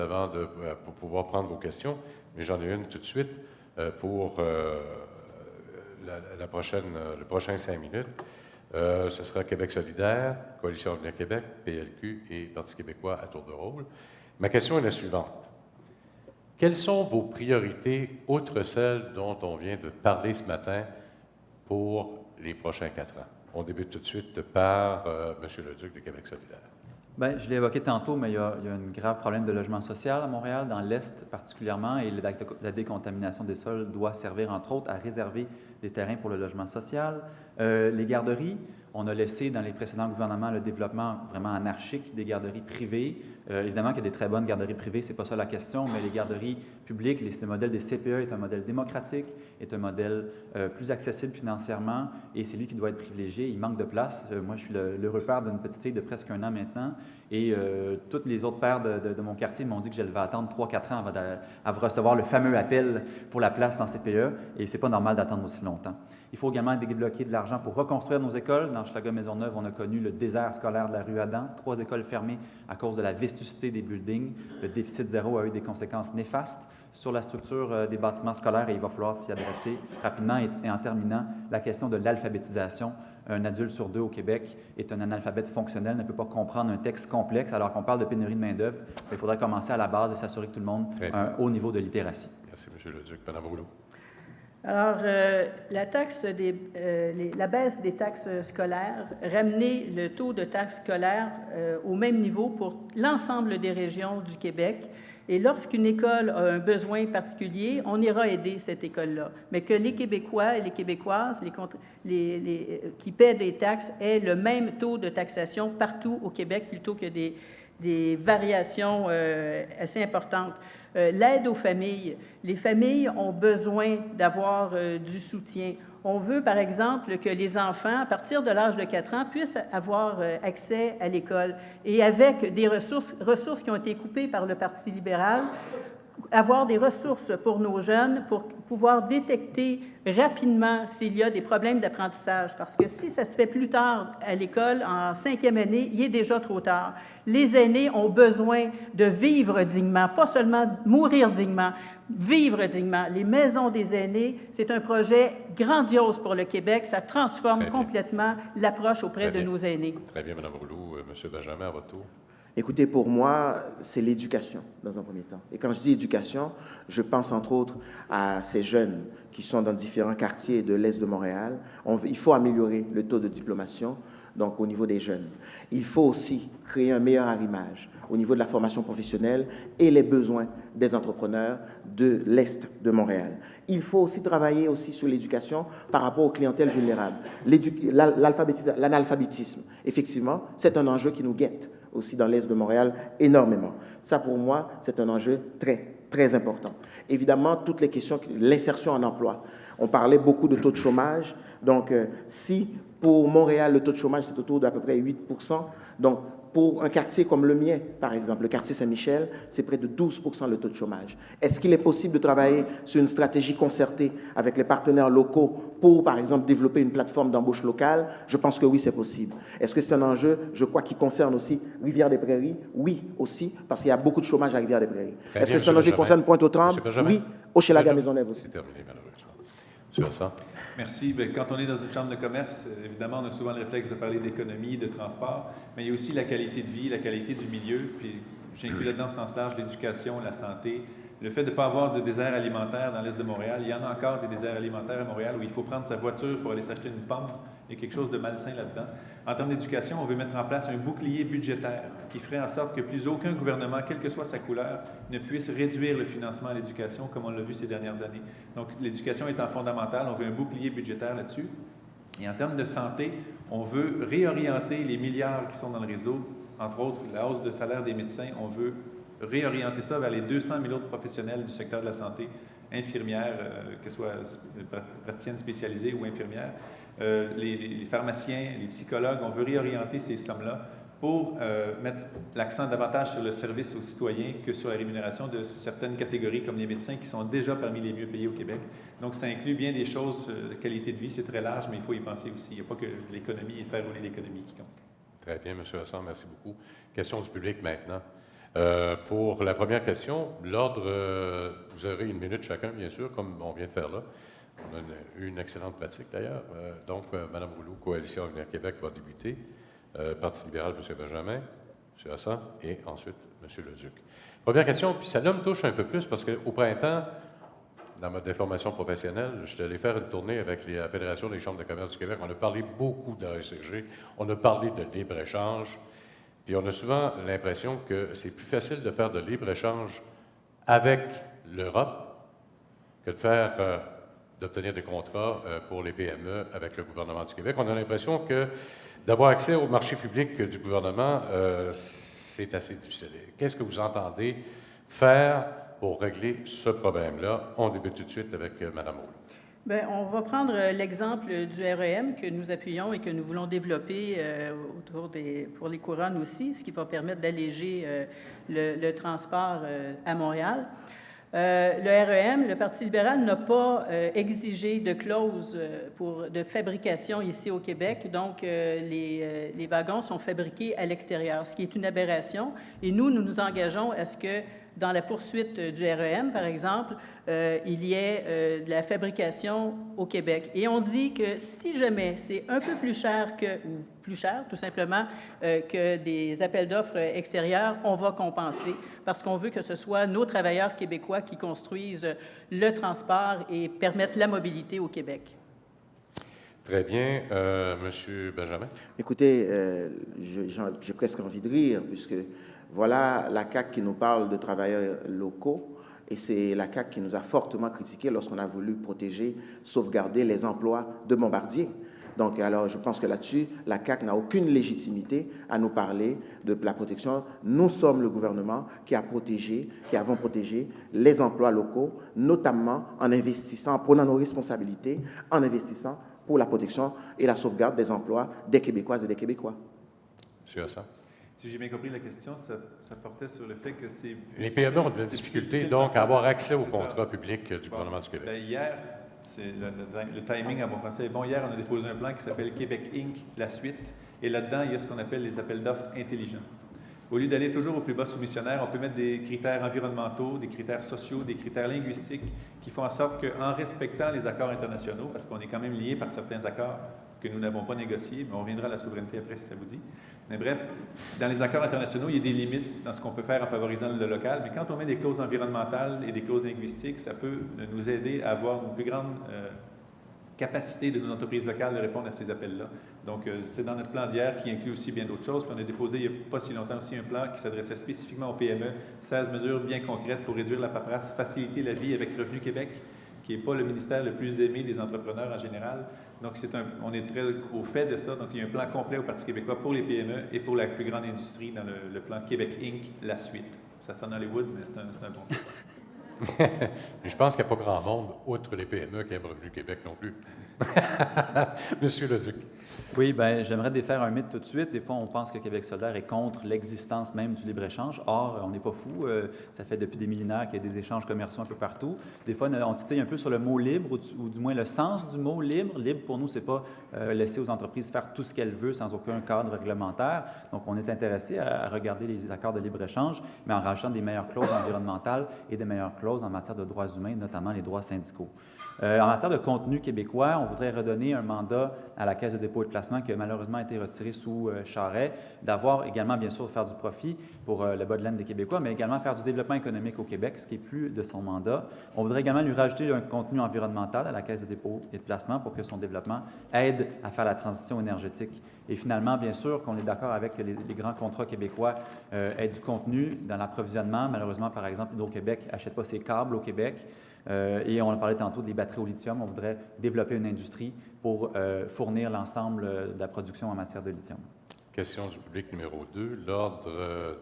pour pouvoir prendre vos questions, mais j'en ai une tout de suite pour le prochain 5 minutes. Ce sera Québec solidaire, Coalition Avenir Québec, PLQ et Parti québécois à tour de rôle. Ma question est la suivante. Quelles sont vos priorités, outre celles dont on vient de parler ce matin, pour les prochains 4 ans? On débute tout de suite par M. Leduc de Québec solidaire. Bien, je l'ai évoqué tantôt, mais il y a un grave problème de logement social à Montréal, dans l'Est particulièrement, et la décontamination des sols doit servir, entre autres, à réserver des terrains pour le logement social. Les garderies, on a laissé dans les précédents gouvernements le développement vraiment anarchique des garderies privées. Évidemment qu'il y a des très bonnes garderies privées, c'est pas ça la question, mais les garderies publiques, le modèle des CPE est un modèle démocratique, est un modèle plus accessible financièrement, et c'est lui qui doit être privilégié. Il manque de place. Moi, je suis l'heureux père d'une petite fille de presque 1 an maintenant, et tous les autres pères de mon quartier m'ont dit que je devais attendre 3-4 ans avant de recevoir le fameux appel pour la place en CPE, et c'est pas normal d'attendre aussi longtemps. Il faut également débloquer de l'argent pour reconstruire nos écoles. Dans Hochelaga-Maisonneuve, on a connu le désert scolaire de la rue Adam, 3 écoles fermées à cause de la vétusté des buildings. Le déficit zéro a eu des conséquences néfastes sur la structure des bâtiments scolaires et il va falloir s'y adresser rapidement. Et en terminant, la question de l'alphabétisation. Un adulte sur 2 au Québec est un analphabète fonctionnel, ne peut pas comprendre un texte complexe. Alors qu'on parle de pénurie de main-d'œuvre, il faudrait commencer à la base et s'assurer que tout le monde a un haut niveau de littératie. Merci, M. Leduc. Madame Rouleau. Alors, la baisse des taxes scolaires, ramener le taux de taxes scolaires au même niveau pour l'ensemble des régions du Québec. Et lorsqu'une école a un besoin particulier, on ira aider cette école-là. Mais que les Québécois et les Québécoises qui paient des taxes aient le même taux de taxation partout au Québec plutôt que des variations assez importantes. L'aide aux familles. Les familles ont besoin d'avoir du soutien. On veut, par exemple, que les enfants, à partir de l'âge de 4 ans, puissent avoir accès à l'école. Et avec des ressources qui ont été coupées par le Parti libéral, avoir des ressources pour nos jeunes, pour pouvoir détecter rapidement s'il y a des problèmes d'apprentissage. Parce que si ça se fait plus tard à l'école, en 5e année, il est déjà trop tard. Les aînés ont besoin de vivre dignement, pas seulement mourir dignement, vivre dignement. Les maisons des aînés, c'est un projet grandiose pour le Québec. Ça transforme complètement l'approche auprès de nos aînés. Très bien, Mme Rouleau. M. Benjamin, à votre tour. Écoutez, pour moi, c'est l'éducation, dans un premier temps. Et quand je dis éducation, je pense entre autres à ces jeunes qui sont dans différents quartiers de l'Est de Montréal. Il faut améliorer le taux de diplomation, donc au niveau des jeunes. Il faut aussi créer un meilleur arrimage au niveau de la formation professionnelle et les besoins des entrepreneurs de l'Est de Montréal. Il faut aussi travailler aussi sur l'éducation par rapport aux clientèles vulnérables. L'analphabétisme, effectivement, c'est un enjeu qui nous guette aussi dans l'Est de Montréal énormément. Ça, pour moi, c'est un enjeu très, très important. Évidemment, toutes les questions, l'insertion en emploi. On parlait beaucoup de taux de chômage. Donc, si pour Montréal, le taux de chômage, c'est autour d'à peu près 8%, donc pour un quartier comme le mien, par exemple, le quartier Saint-Michel, c'est près de 12% le taux de chômage. Est-ce qu'il est possible de travailler sur une stratégie concertée avec les partenaires locaux pour, par exemple, développer une plateforme d'embauche locale? Je pense que oui, c'est possible. Est-ce que c'est un enjeu, je crois, qui concerne aussi Rivière-des-Prairies? Oui, aussi, parce qu'il y a beaucoup de chômage à Rivière-des-Prairies. Est-ce que c'est un enjeu qui concerne Pointe-aux-Trembles? Oui. Hochelaga-Maisonneuve aussi. C'est terminé, malheureusement. Sur ça. Merci. Bien, quand on est dans une chambre de commerce, évidemment, on a souvent le réflexe de parler d'économie, de transport, mais il y a aussi la qualité de vie, la qualité du milieu, puis j'inclus là-dedans au sens large l'éducation, la santé, le fait de ne pas avoir de désert alimentaire dans l'Est de Montréal. Il y en a encore des déserts alimentaires à Montréal où il faut prendre sa voiture pour aller s'acheter une pomme. Il y a quelque chose de malsain là-dedans. En termes d'éducation, on veut mettre en place un bouclier budgétaire qui ferait en sorte que plus aucun gouvernement, quelle que soit sa couleur, ne puisse réduire le financement à l'éducation comme on l'a vu ces dernières années. Donc, l'éducation étant fondamentale, on veut un bouclier budgétaire là-dessus. Et en termes de santé, on veut réorienter les milliards qui sont dans le réseau, entre autres la hausse de salaire des médecins, on veut réorienter ça vers les 200 000 autres professionnels du secteur de la santé, infirmières, que ce soit praticiennes spécialisées ou infirmières, les pharmaciens, les psychologues, on veut réorienter ces sommes-là pour mettre l'accent davantage sur le service aux citoyens que sur la rémunération de certaines catégories comme les médecins qui sont déjà parmi les mieux payés au Québec. Donc, ça inclut bien des choses, de qualité de vie, c'est très large, mais il faut y penser aussi. Il n'y a pas que l'économie et faire rouler l'économie qui compte. Très bien, M. Hassan, merci beaucoup. Question du public maintenant. Pour la première question, l'ordre, vous aurez 1 minute chacun, bien sûr, comme on vient de faire là. On a une excellente pratique d'ailleurs. Donc, Mme Rouleau, Coalition Avenir Québec, va débuter. Parti libéral, M. Benjamin, M. Hassan, et ensuite M. Leduc. Première question, puis celle-là me touche un peu plus parce qu'au printemps, dans ma déformation professionnelle, je suis allé faire une tournée avec la Fédération des chambres de commerce du Québec. On a parlé beaucoup d'AECG, on a parlé de libre-échange. Puis on a souvent l'impression que c'est plus facile de faire de libre-échange avec l'Europe que de faire, d'obtenir des contrats pour les PME avec le gouvernement du Québec. On a l'impression que d'avoir accès au marché public du gouvernement, c'est assez difficile. Qu'est-ce que vous entendez faire pour régler ce problème-là? On débute tout de suite avec Mme Rouleau. Bien, on va prendre l'exemple du REM que nous appuyons et que nous voulons développer pour les couronnes aussi, ce qui va permettre d'alléger le transport à Montréal. Le REM, le Parti libéral n'a pas exigé de clause de fabrication ici au Québec, donc les wagons sont fabriqués à l'extérieur, ce qui est une aberration. Et nous nous engageons à ce que dans la poursuite du REM, par exemple, il y ait de la fabrication au Québec. Et on dit que si jamais c'est un peu plus cher ou plus cher, tout simplement, que des appels d'offres extérieurs, on va compenser parce qu'on veut que ce soit nos travailleurs québécois qui construisent le transport et permettent la mobilité au Québec. Très bien. Monsieur Benjamin? Écoutez, j'ai presque envie de rire, puisque voilà la CAQ qui nous parle de travailleurs locaux, et c'est la CAQ qui nous a fortement critiqué lorsqu'on a voulu protéger, sauvegarder les emplois de Bombardier. Donc, alors, je pense que là-dessus, la CAQ n'a aucune légitimité à nous parler de la protection. Nous sommes le gouvernement qui avons protégé les emplois locaux, notamment en investissant, en prenant nos responsabilités, en investissant pour la protection et la sauvegarde des emplois des Québécoises et des Québécois. Monsieur Hassan? Si j'ai bien compris la question, ça portait sur le fait que c'est... Les PME ont de la difficulté, donc, à avoir accès aux contrats publics du gouvernement du Québec. Bien, hier, le timing à mon français est bon. Hier, on a déposé un plan qui s'appelle Québec Inc., la suite. Et là-dedans, il y a ce qu'on appelle les appels d'offres intelligents. Au lieu d'aller toujours au plus bas soumissionnaire, on peut mettre des critères environnementaux, des critères sociaux, des critères linguistiques qui font en sorte qu'en respectant les accords internationaux, parce qu'on est quand même lié par certains accords, que nous n'avons pas négocié, mais on reviendra à la souveraineté après si ça vous dit. Mais bref, dans les accords internationaux, il y a des limites dans ce qu'on peut faire en favorisant le local, mais quand on met des clauses environnementales et des clauses linguistiques, ça peut nous aider à avoir une plus grande capacité de nos entreprises locales de répondre à ces appels-là. Donc, c'est dans notre plan d'hier qui inclut aussi bien d'autres choses. Puis on a déposé il n'y a pas si longtemps aussi un plan qui s'adressait spécifiquement aux PME, 16 mesures bien concrètes pour réduire la paperasse, faciliter la vie avec Revenu Québec, qui n'est pas le ministère le plus aimé des entrepreneurs en général. Donc, on est très au fait de ça. Donc, il y a un plan complet au Parti québécois pour les PME et pour la plus grande industrie dans le plan Québec Inc., la suite. Ça sonne Hollywood, mais c'est un bon plan. Mais je pense qu'il n'y a pas grand monde, outre les PME, qui aiment Revenu Québec non plus. Monsieur Leduc. Oui, bien, j'aimerais défaire un mythe tout de suite. Des fois, on pense que Québec solidaire est contre l'existence même du libre-échange. Or, on n'est pas fou. Ça fait depuis des millénaires qu'il y a des échanges commerciaux un peu partout. Des fois, on titille un peu sur le mot libre, ou du moins le sens du mot libre. Libre, pour nous, ce n'est pas laisser aux entreprises faire tout ce qu'elles veulent sans aucun cadre réglementaire. Donc, on est intéressé à regarder les accords de libre-échange, mais en rajoutant des meilleures clauses environnementales et des meilleures clauses en matière de droits humains, notamment les droits syndicaux. En matière de contenu québécois, on voudrait redonner un mandat à la Caisse de dépôt et de placement qui a malheureusement été retiré sous Charest, d'avoir également, bien sûr, faire du profit pour le bas de laine des Québécois, mais également faire du développement économique au Québec, ce qui n'est plus de son mandat. On voudrait également lui rajouter un contenu environnemental à la Caisse de dépôt et de placement pour que son développement aide à faire la transition énergétique. Et finalement, bien sûr, qu'on est d'accord avec que les grands contrats québécois aient du contenu dans l'approvisionnement. Malheureusement, par exemple, Hydro-Québec n'achète pas ses câbles au Québec. Et on a parlé tantôt des batteries au lithium. On voudrait développer une industrie pour fournir l'ensemble de la production en matière de lithium. Question du public numéro 2. L'ordre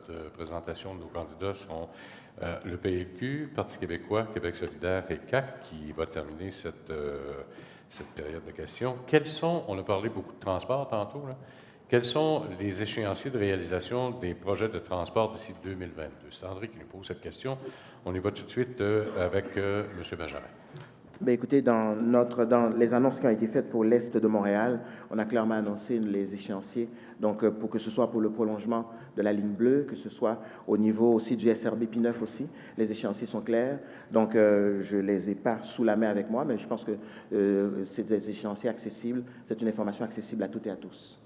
de présentation de nos candidats sont le PLQ, Parti québécois, Québec solidaire et CAQ, qui va terminer cette période de questions. Quels sont, on a parlé beaucoup de transport tantôt, là, quels sont les échéanciers de réalisation des projets de transport d'ici 2022? C'est André qui nous pose cette question. On y va tout de suite avec M. Benjamin. Bien, écoutez, dans les annonces qui ont été faites pour l'Est de Montréal, on a clairement annoncé les échéanciers. Donc, pour que ce soit pour le prolongement de la ligne bleue, que ce soit au niveau aussi du SRB P9 aussi, les échéanciers sont clairs. Donc, je ne les ai pas sous la main avec moi, mais je pense que c'est des échéanciers accessibles. C'est une information accessible à toutes et à tous.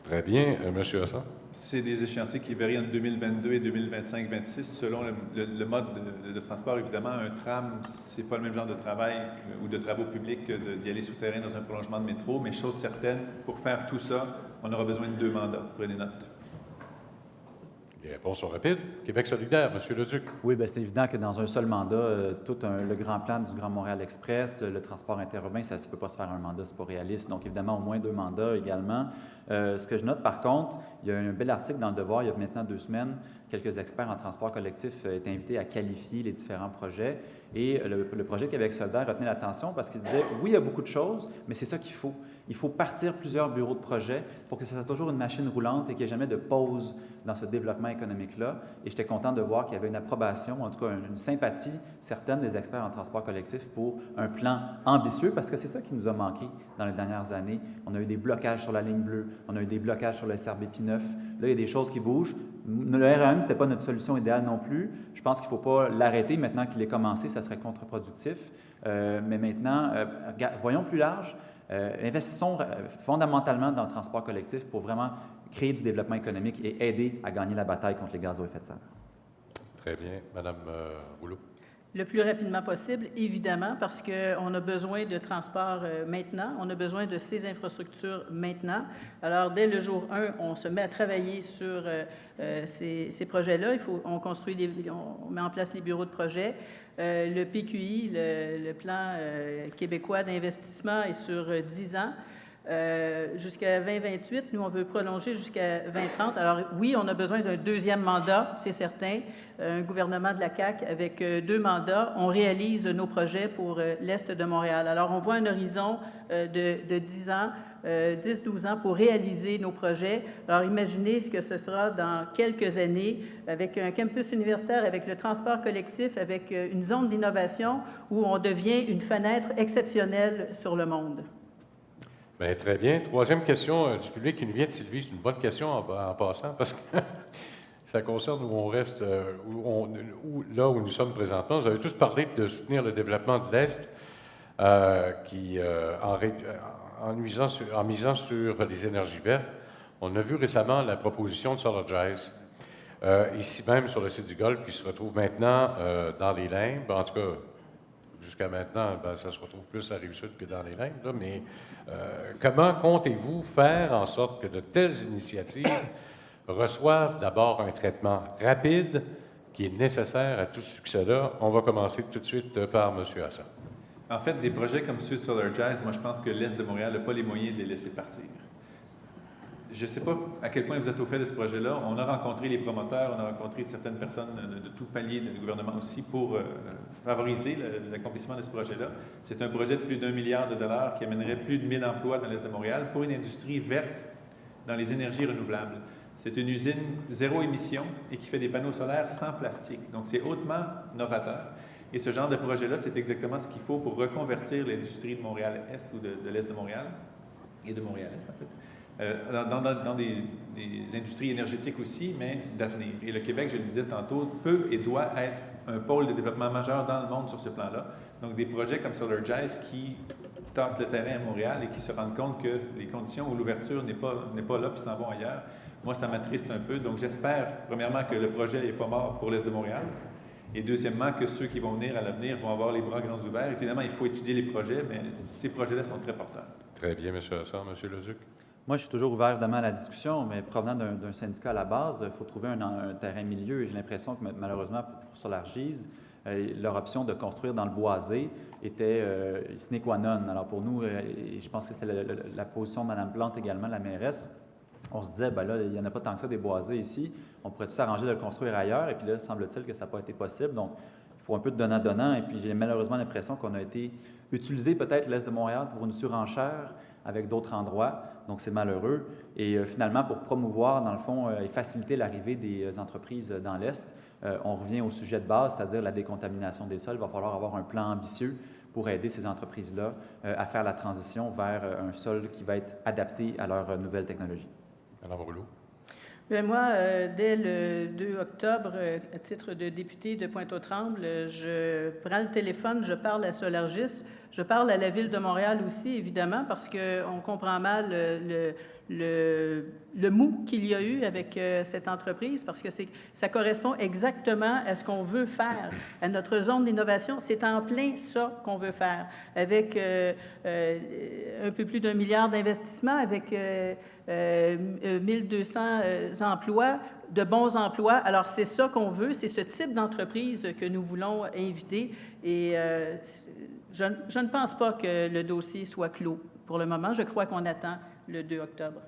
Très bien. Monsieur Hassan? C'est des échéanciers qui varient entre 2022 et 2025-26 selon le mode de transport. Évidemment, un tram, ce n'est pas le même genre de travail ou de travaux publics que d'y aller souterrain dans un prolongement de métro, mais chose certaine, pour faire tout ça, on aura besoin de 2 mandats. Prenez note. Les réponses sont rapides. Québec solidaire, M. Leduc. Oui, bien, c'est évident que dans un seul mandat, le grand plan du Grand Montréal Express, le transport interurbain, ça ne peut pas se faire un mandat, ce n'est pas réaliste. Donc, évidemment, au moins 2 mandats également. Ce que je note, par contre, il y a un bel article dans Le Devoir, il y a maintenant 2 semaines, quelques experts en transport collectif étaient invités à qualifier les différents projets. Et le projet Québec solidaire retenait l'attention parce qu'il disait, oui, il y a beaucoup de choses, mais c'est ça qu'il faut. Il faut partir plusieurs bureaux de projet pour que ça soit toujours une machine roulante et qu'il n'y ait jamais de pause dans ce développement économique-là. Et j'étais content de voir qu'il y avait une approbation, en tout cas une sympathie certaine des experts en transport collectif pour un plan ambitieux, parce que c'est ça qui nous a manqué dans les dernières années. On a eu des blocages sur la ligne bleue, on a eu des blocages sur le SRB P9. Là, il y a des choses qui bougent. Le REM, ce n'était pas notre solution idéale non plus. Je pense qu'il ne faut pas l'arrêter maintenant qu'il est commencé, ça serait contre-productif. Mais maintenant, voyons plus large. Investissons fondamentalement dans le transport collectif pour vraiment créer du développement économique et aider à gagner la bataille contre les gaz à effet de serre. Très bien. Madame Rouleau. Le plus rapidement possible, évidemment, parce qu'on a besoin de transport maintenant, on a besoin de ces infrastructures maintenant. Alors, dès le jour 1, on se met à travailler sur ces projets-là. On met en place les bureaux de projet. Le PQI, le plan québécois d'investissement, est sur 10 ans. Jusqu'à 2028, nous, on veut prolonger jusqu'à 2030. Alors oui, on a besoin d'un 2e mandat, c'est certain. Un gouvernement de la CAQ avec 2 mandats, on réalise nos projets pour l'Est de Montréal. Alors, on voit un horizon de 10 ans, 10-12 ans pour réaliser nos projets. Alors, imaginez ce que ce sera dans quelques années avec un campus universitaire, avec le transport collectif, avec une zone d'innovation où on devient une fenêtre exceptionnelle sur le monde. Bien, très bien. 3e question du public qui nous vient de Sylvie. C'est une bonne question en passant parce que ça concerne où on reste, là où nous sommes présentement. Vous avez tous parlé de soutenir le développement de l'Est qui, en misant sur les énergies vertes. On a vu récemment la proposition de Solargize, ici même sur le site du Golfe, qui se retrouve maintenant dans les limbes. En tout cas, jusqu'à maintenant, ça se retrouve plus à Rive-Sud que dans les limbes. Là, mais comment comptez-vous faire en sorte que de telles initiatives reçoivent d'abord un traitement rapide qui est nécessaire à tout ce succès-là? On va commencer tout de suite par M. Hassan. En fait, des projets comme ceux de Solargize, moi, je pense que l'Est de Montréal n'a pas les moyens de les laisser partir. Je ne sais pas à quel point vous êtes au fait de ce projet-là. On a rencontré les promoteurs, on a rencontré certaines personnes de tout palier de gouvernement aussi pour favoriser l'accomplissement de ce projet-là. C'est un projet de plus d'1 milliard de dollars qui amènerait plus de 1000 emplois dans l'Est de Montréal pour une industrie verte dans les énergies renouvelables. C'est une usine zéro émission et qui fait des panneaux solaires sans plastique. Donc, c'est hautement novateur. Et ce genre de projet-là, c'est exactement ce qu'il faut pour reconvertir l'industrie de Montréal-Est ou de l'Est de Montréal, et de Montréal-Est, en fait, dans des industries énergétiques aussi, mais d'avenir. Et le Québec, je le disais tantôt, peut et doit être un pôle de développement majeur dans le monde sur ce plan-là. Donc, des projets comme Solargize qui tentent le terrain à Montréal et qui se rendent compte que les conditions où l'ouverture n'est pas là puis s'en vont ailleurs, moi, ça m'attriste un peu. Donc, j'espère, premièrement, que le projet n'est pas mort pour l'Est de Montréal. Et deuxièmement, que ceux qui vont venir à l'avenir vont avoir les bras grands ouverts. Et finalement, il faut étudier les projets, mais ces projets-là sont très porteurs. Très bien, M. Hassan. M. Leduc? Moi, je suis toujours ouvert évidemment à la discussion, mais provenant d'un syndicat à la base, il faut trouver un terrain milieu. Et j'ai l'impression que malheureusement, pour Solargize, leur option de construire dans le boisé était sine qua non. Alors pour nous, et je pense que c'était la position de Mme Plante également, la mairesse, on se disait, ben là, il n'y en a pas tant que ça des boisés ici, on pourrait tout s'arranger de le construire ailleurs, et puis là, semble-t-il que ça n'a pas été possible. Donc, il faut un peu de donnant-donnant, et puis j'ai malheureusement l'impression qu'on a été utilisé peut-être l'Est de Montréal pour une surenchère avec d'autres endroits, donc c'est malheureux. Et finalement, pour promouvoir, dans le fond, et faciliter l'arrivée des entreprises dans l'Est, on revient au sujet de base, c'est-à-dire la décontamination des sols. Il va falloir avoir un plan ambitieux pour aider ces entreprises-là à faire la transition vers un sol qui va être adapté à leurs nouvelles technologies. Mme Rouleau. Bien, moi, dès le 2 octobre, à titre de député de Pointe-aux-Trembles, je prends le téléphone, je parle à Solargis, je parle à la Ville de Montréal aussi, évidemment, parce qu'on comprend mal le mou qu'il y a eu avec cette entreprise, parce que ça correspond exactement à ce qu'on veut faire, à notre zone d'innovation. C'est en plein ça qu'on veut faire, avec un peu plus d'1 milliard d'investissements, avec 1200 emplois, de bons emplois. Alors, c'est ça qu'on veut, c'est ce type d'entreprise que nous voulons inviter. Et je ne pense pas que le dossier soit clos pour le moment. Je crois qu'on attend le 2 octobre.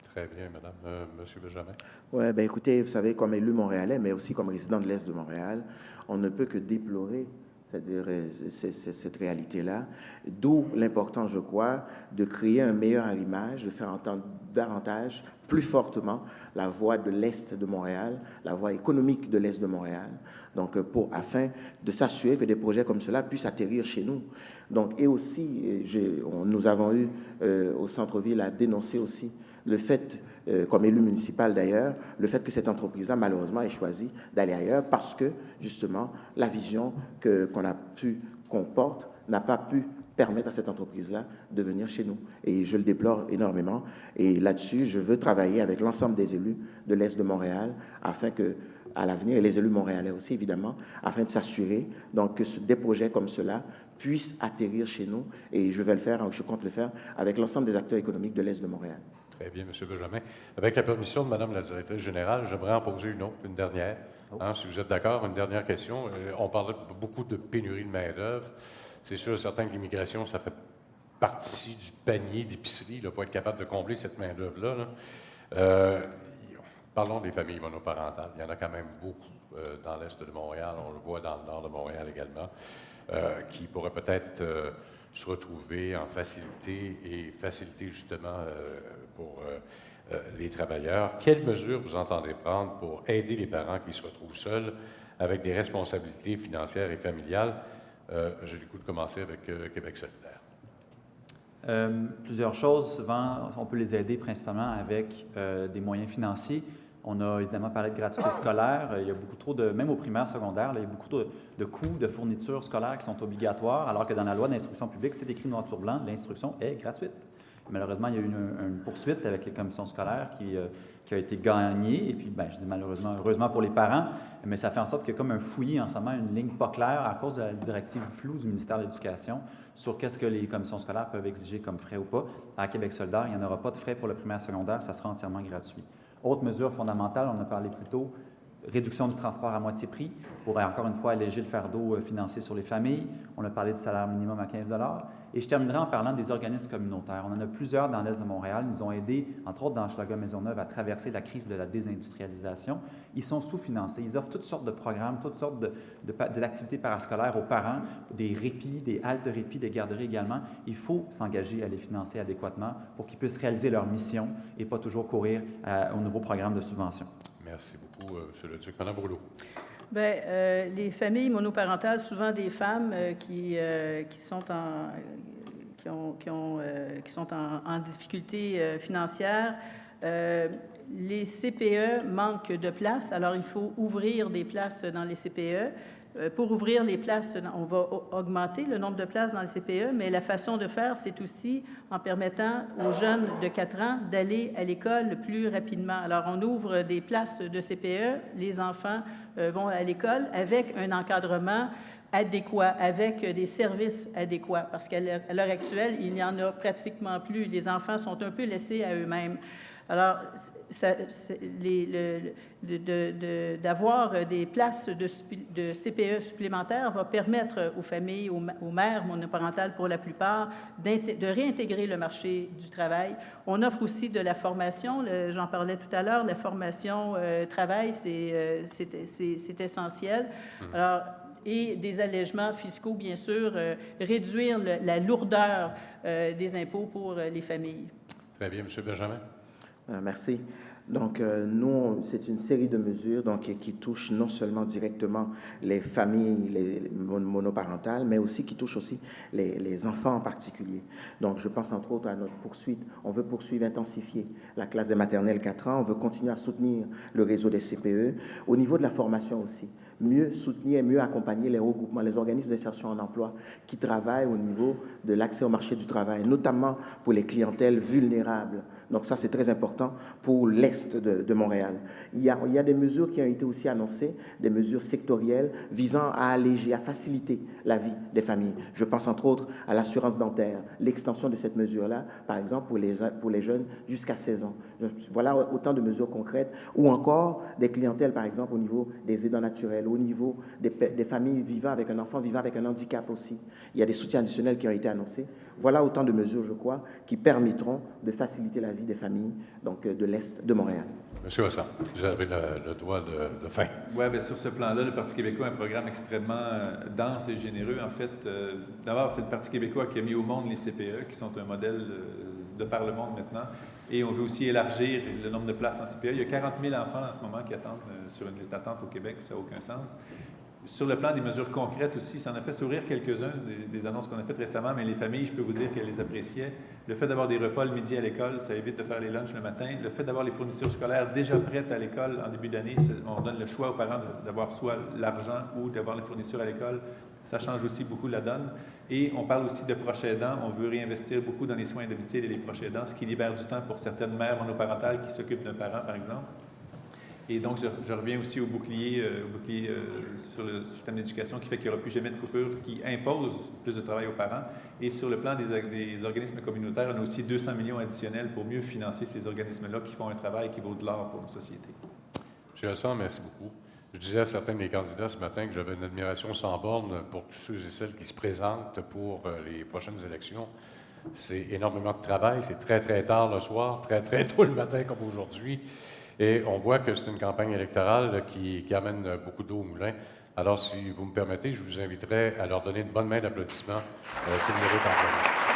Très bien, Madame. Monsieur Benjamin. Oui, bien écoutez, vous savez, comme élu montréalais, mais aussi comme résident de l'Est de Montréal, on ne peut que déplorer, c'est-à-dire cette réalité-là, d'où l'importance, je crois, de créer un meilleur arrimage, de faire entendre davantage, plus fortement, la voix de l'Est de Montréal, la voix économique de l'Est de Montréal, donc afin de s'assurer que des projets comme cela puissent atterrir chez nous. Donc, et aussi, nous avons eu au centre-ville à dénoncer aussi le fait, comme élu municipal d'ailleurs, le fait que cette entreprise-là, malheureusement, ait choisi d'aller ailleurs parce que, justement, la vision qu'on porte n'a pas pu permettre à cette entreprise-là de venir chez nous. Et je le déplore énormément. Et là-dessus, je veux travailler avec l'ensemble des élus de l'Est de Montréal afin que, à l'avenir, et les élus montréalais aussi, évidemment, afin de s'assurer donc, que des projets comme cela puissent atterrir chez nous. Et je vais le faire, je compte le faire avec l'ensemble des acteurs économiques de l'Est de Montréal. Très bien, M. Benjamin. Avec la permission de Mme la directrice générale, j'aimerais en poser une dernière. Si vous êtes d'accord, une dernière question. On parlait beaucoup de pénurie de main-d'œuvre. C'est sûr et certain que l'immigration, ça fait partie du panier d'épicerie pour être capable de combler cette main-d'œuvre-là. Parlons des familles monoparentales. Il y en a quand même beaucoup dans l'Est de Montréal. On le voit dans le nord de Montréal également, qui pourraient peut-être se retrouver en faciliter justement pour les travailleurs. Quelles mesures vous entendez prendre pour aider les parents qui se retrouvent seuls avec des responsabilités financières et familiales? J'ai le goût de commencer avec Québec solidaire. Plusieurs choses. Souvent, on peut les aider principalement avec des moyens financiers. On a évidemment parlé de gratuité scolaire. Il y a beaucoup trop même au primaire, secondaire, il y a beaucoup de coûts de fournitures scolaires qui sont obligatoires, alors que dans la loi d'instruction publique, c'est écrit noir sur blanc, l'instruction est gratuite. Malheureusement, il y a eu une poursuite avec les commissions scolaires qui a été gagnée. Et puis, je dis malheureusement, heureusement pour les parents, mais ça fait en sorte qu'il y a comme un fouillis en ce moment, une ligne pas claire à cause de la directive floue du ministère de l'Éducation sur qu'est-ce que les commissions scolaires peuvent exiger comme frais ou pas. À Québec solidaire, il n'y en aura pas de frais pour le primaire secondaire, ça sera entièrement gratuit. Autre mesure fondamentale, on a parlé plus tôt, réduction du transport à moitié prix pour, encore une fois, alléger le fardeau financier sur les familles. On a parlé du salaire minimum à 15 $. Et je terminerai en parlant des organismes communautaires. On en a plusieurs dans l'Est de Montréal. Ils nous ont aidés, entre autres dans Hochelaga-Maisonneuve, à traverser la crise de la désindustrialisation. Ils sont sous-financés. Ils offrent toutes sortes de programmes, toutes sortes d'activités parascolaires aux parents, des répits, des haltes de répit, des garderies également. Il faut s'engager à les financer adéquatement pour qu'ils puissent réaliser leur mission et pas toujours courir aux nouveaux programmes de subvention. Merci beaucoup, M. Leduc. Mme Bourleau. Les familles monoparentales, souvent des femmes qui sont en difficulté financière, les CPE manquent de place, alors il faut ouvrir des places dans les CPE. Pour ouvrir les places, on va augmenter le nombre de places dans les CPE, mais la façon de faire, c'est aussi en permettant aux jeunes de 4 ans d'aller à l'école plus rapidement. Alors, on ouvre des places de CPE, les enfants vont à l'école avec un encadrement adéquat, avec des services adéquats, parce qu'à l'heure actuelle, il n'y en a pratiquement plus. Les enfants sont un peu laissés à eux-mêmes. Alors, d'avoir des places de CPE supplémentaires va permettre aux familles, aux mères monoparentales pour la plupart, de réintégrer le marché du travail. On offre aussi de la formation, j'en parlais tout à l'heure, la formation travail, c'est essentiel. Alors, et des allègements fiscaux, bien sûr, réduire la lourdeur des impôts pour les familles. Très bien, M. Benjamin. Merci. Donc, nous, c'est une série de mesures qui touchent non seulement directement les familles les monoparentales, mais aussi qui touchent aussi les enfants en particulier. Donc, je pense entre autres à notre poursuite. On veut poursuivre, intensifier la classe des maternelles 4 ans. On veut continuer à soutenir le réseau des CPE. Au niveau de la formation aussi, mieux soutenir et mieux accompagner les regroupements, les organismes d'insertion en emploi qui travaillent au niveau de l'accès au marché du travail, notamment pour les clientèles vulnérables. Donc ça, c'est très important pour l'Est de Montréal. Il y a des mesures qui ont été aussi annoncées, des mesures sectorielles visant à alléger, à faciliter la vie des familles. Je pense entre autres à l'assurance dentaire, l'extension de cette mesure-là, par exemple pour les jeunes jusqu'à 16 ans. Voilà autant de mesures concrètes, ou encore des clientèles, par exemple, au niveau des aidants naturels, au niveau des familles vivant avec un enfant, vivant avec un handicap aussi. Il y a des soutiens additionnels qui ont été annoncés. Voilà autant de mesures, je crois, qui permettront de faciliter la vie des familles donc, de l'Est de Montréal. Monsieur Hassan, vous avez le doigt de fin. Oui, bien, sur ce plan-là, le Parti québécois a un programme extrêmement dense et généreux. En fait, d'abord, c'est le Parti québécois qui a mis au monde les CPE, qui sont un modèle de par le monde maintenant. Et on veut aussi élargir le nombre de places en CPE. Il y a 40 000 enfants en ce moment qui attendent sur une liste d'attente au Québec, ça n'a aucun sens. Sur le plan des mesures concrètes aussi, ça en a fait sourire quelques-uns des annonces qu'on a faites récemment, mais les familles, je peux vous dire qu'elles les appréciaient. Le fait d'avoir des repas le midi à l'école, ça évite de faire les lunchs le matin. Le fait d'avoir les fournitures scolaires déjà prêtes à l'école en début d'année, on donne le choix aux parents d'avoir soit l'argent ou d'avoir les fournitures à l'école. Ça change aussi beaucoup la donne. Et on parle aussi de proches aidants. On veut réinvestir beaucoup dans les soins à domicile et les proches aidants, ce qui libère du temps pour certaines mères monoparentales qui s'occupent d'un parent, par exemple. Et donc, je reviens aussi au bouclier sur le système d'éducation qui fait qu'il n'y aura plus jamais de coupure, qui impose plus de travail aux parents. Et sur le plan des organismes communautaires, on a aussi 200 millions additionnels pour mieux financer ces organismes-là qui font un travail qui vaut de l'or pour nos sociétés. M. Hassan, merci beaucoup. Je disais à certains des candidats ce matin que j'avais une admiration sans borne pour tous ceux et celles qui se présentent pour les prochaines élections. C'est énormément de travail, c'est très, très tard le soir, très, très tôt le matin comme aujourd'hui. Et on voit que c'est une campagne électorale qui amène beaucoup d'eau au moulin. Alors, si vous me permettez, je vous inviterai à leur donner une bonne main d'applaudissements qu'ils méritent amplement.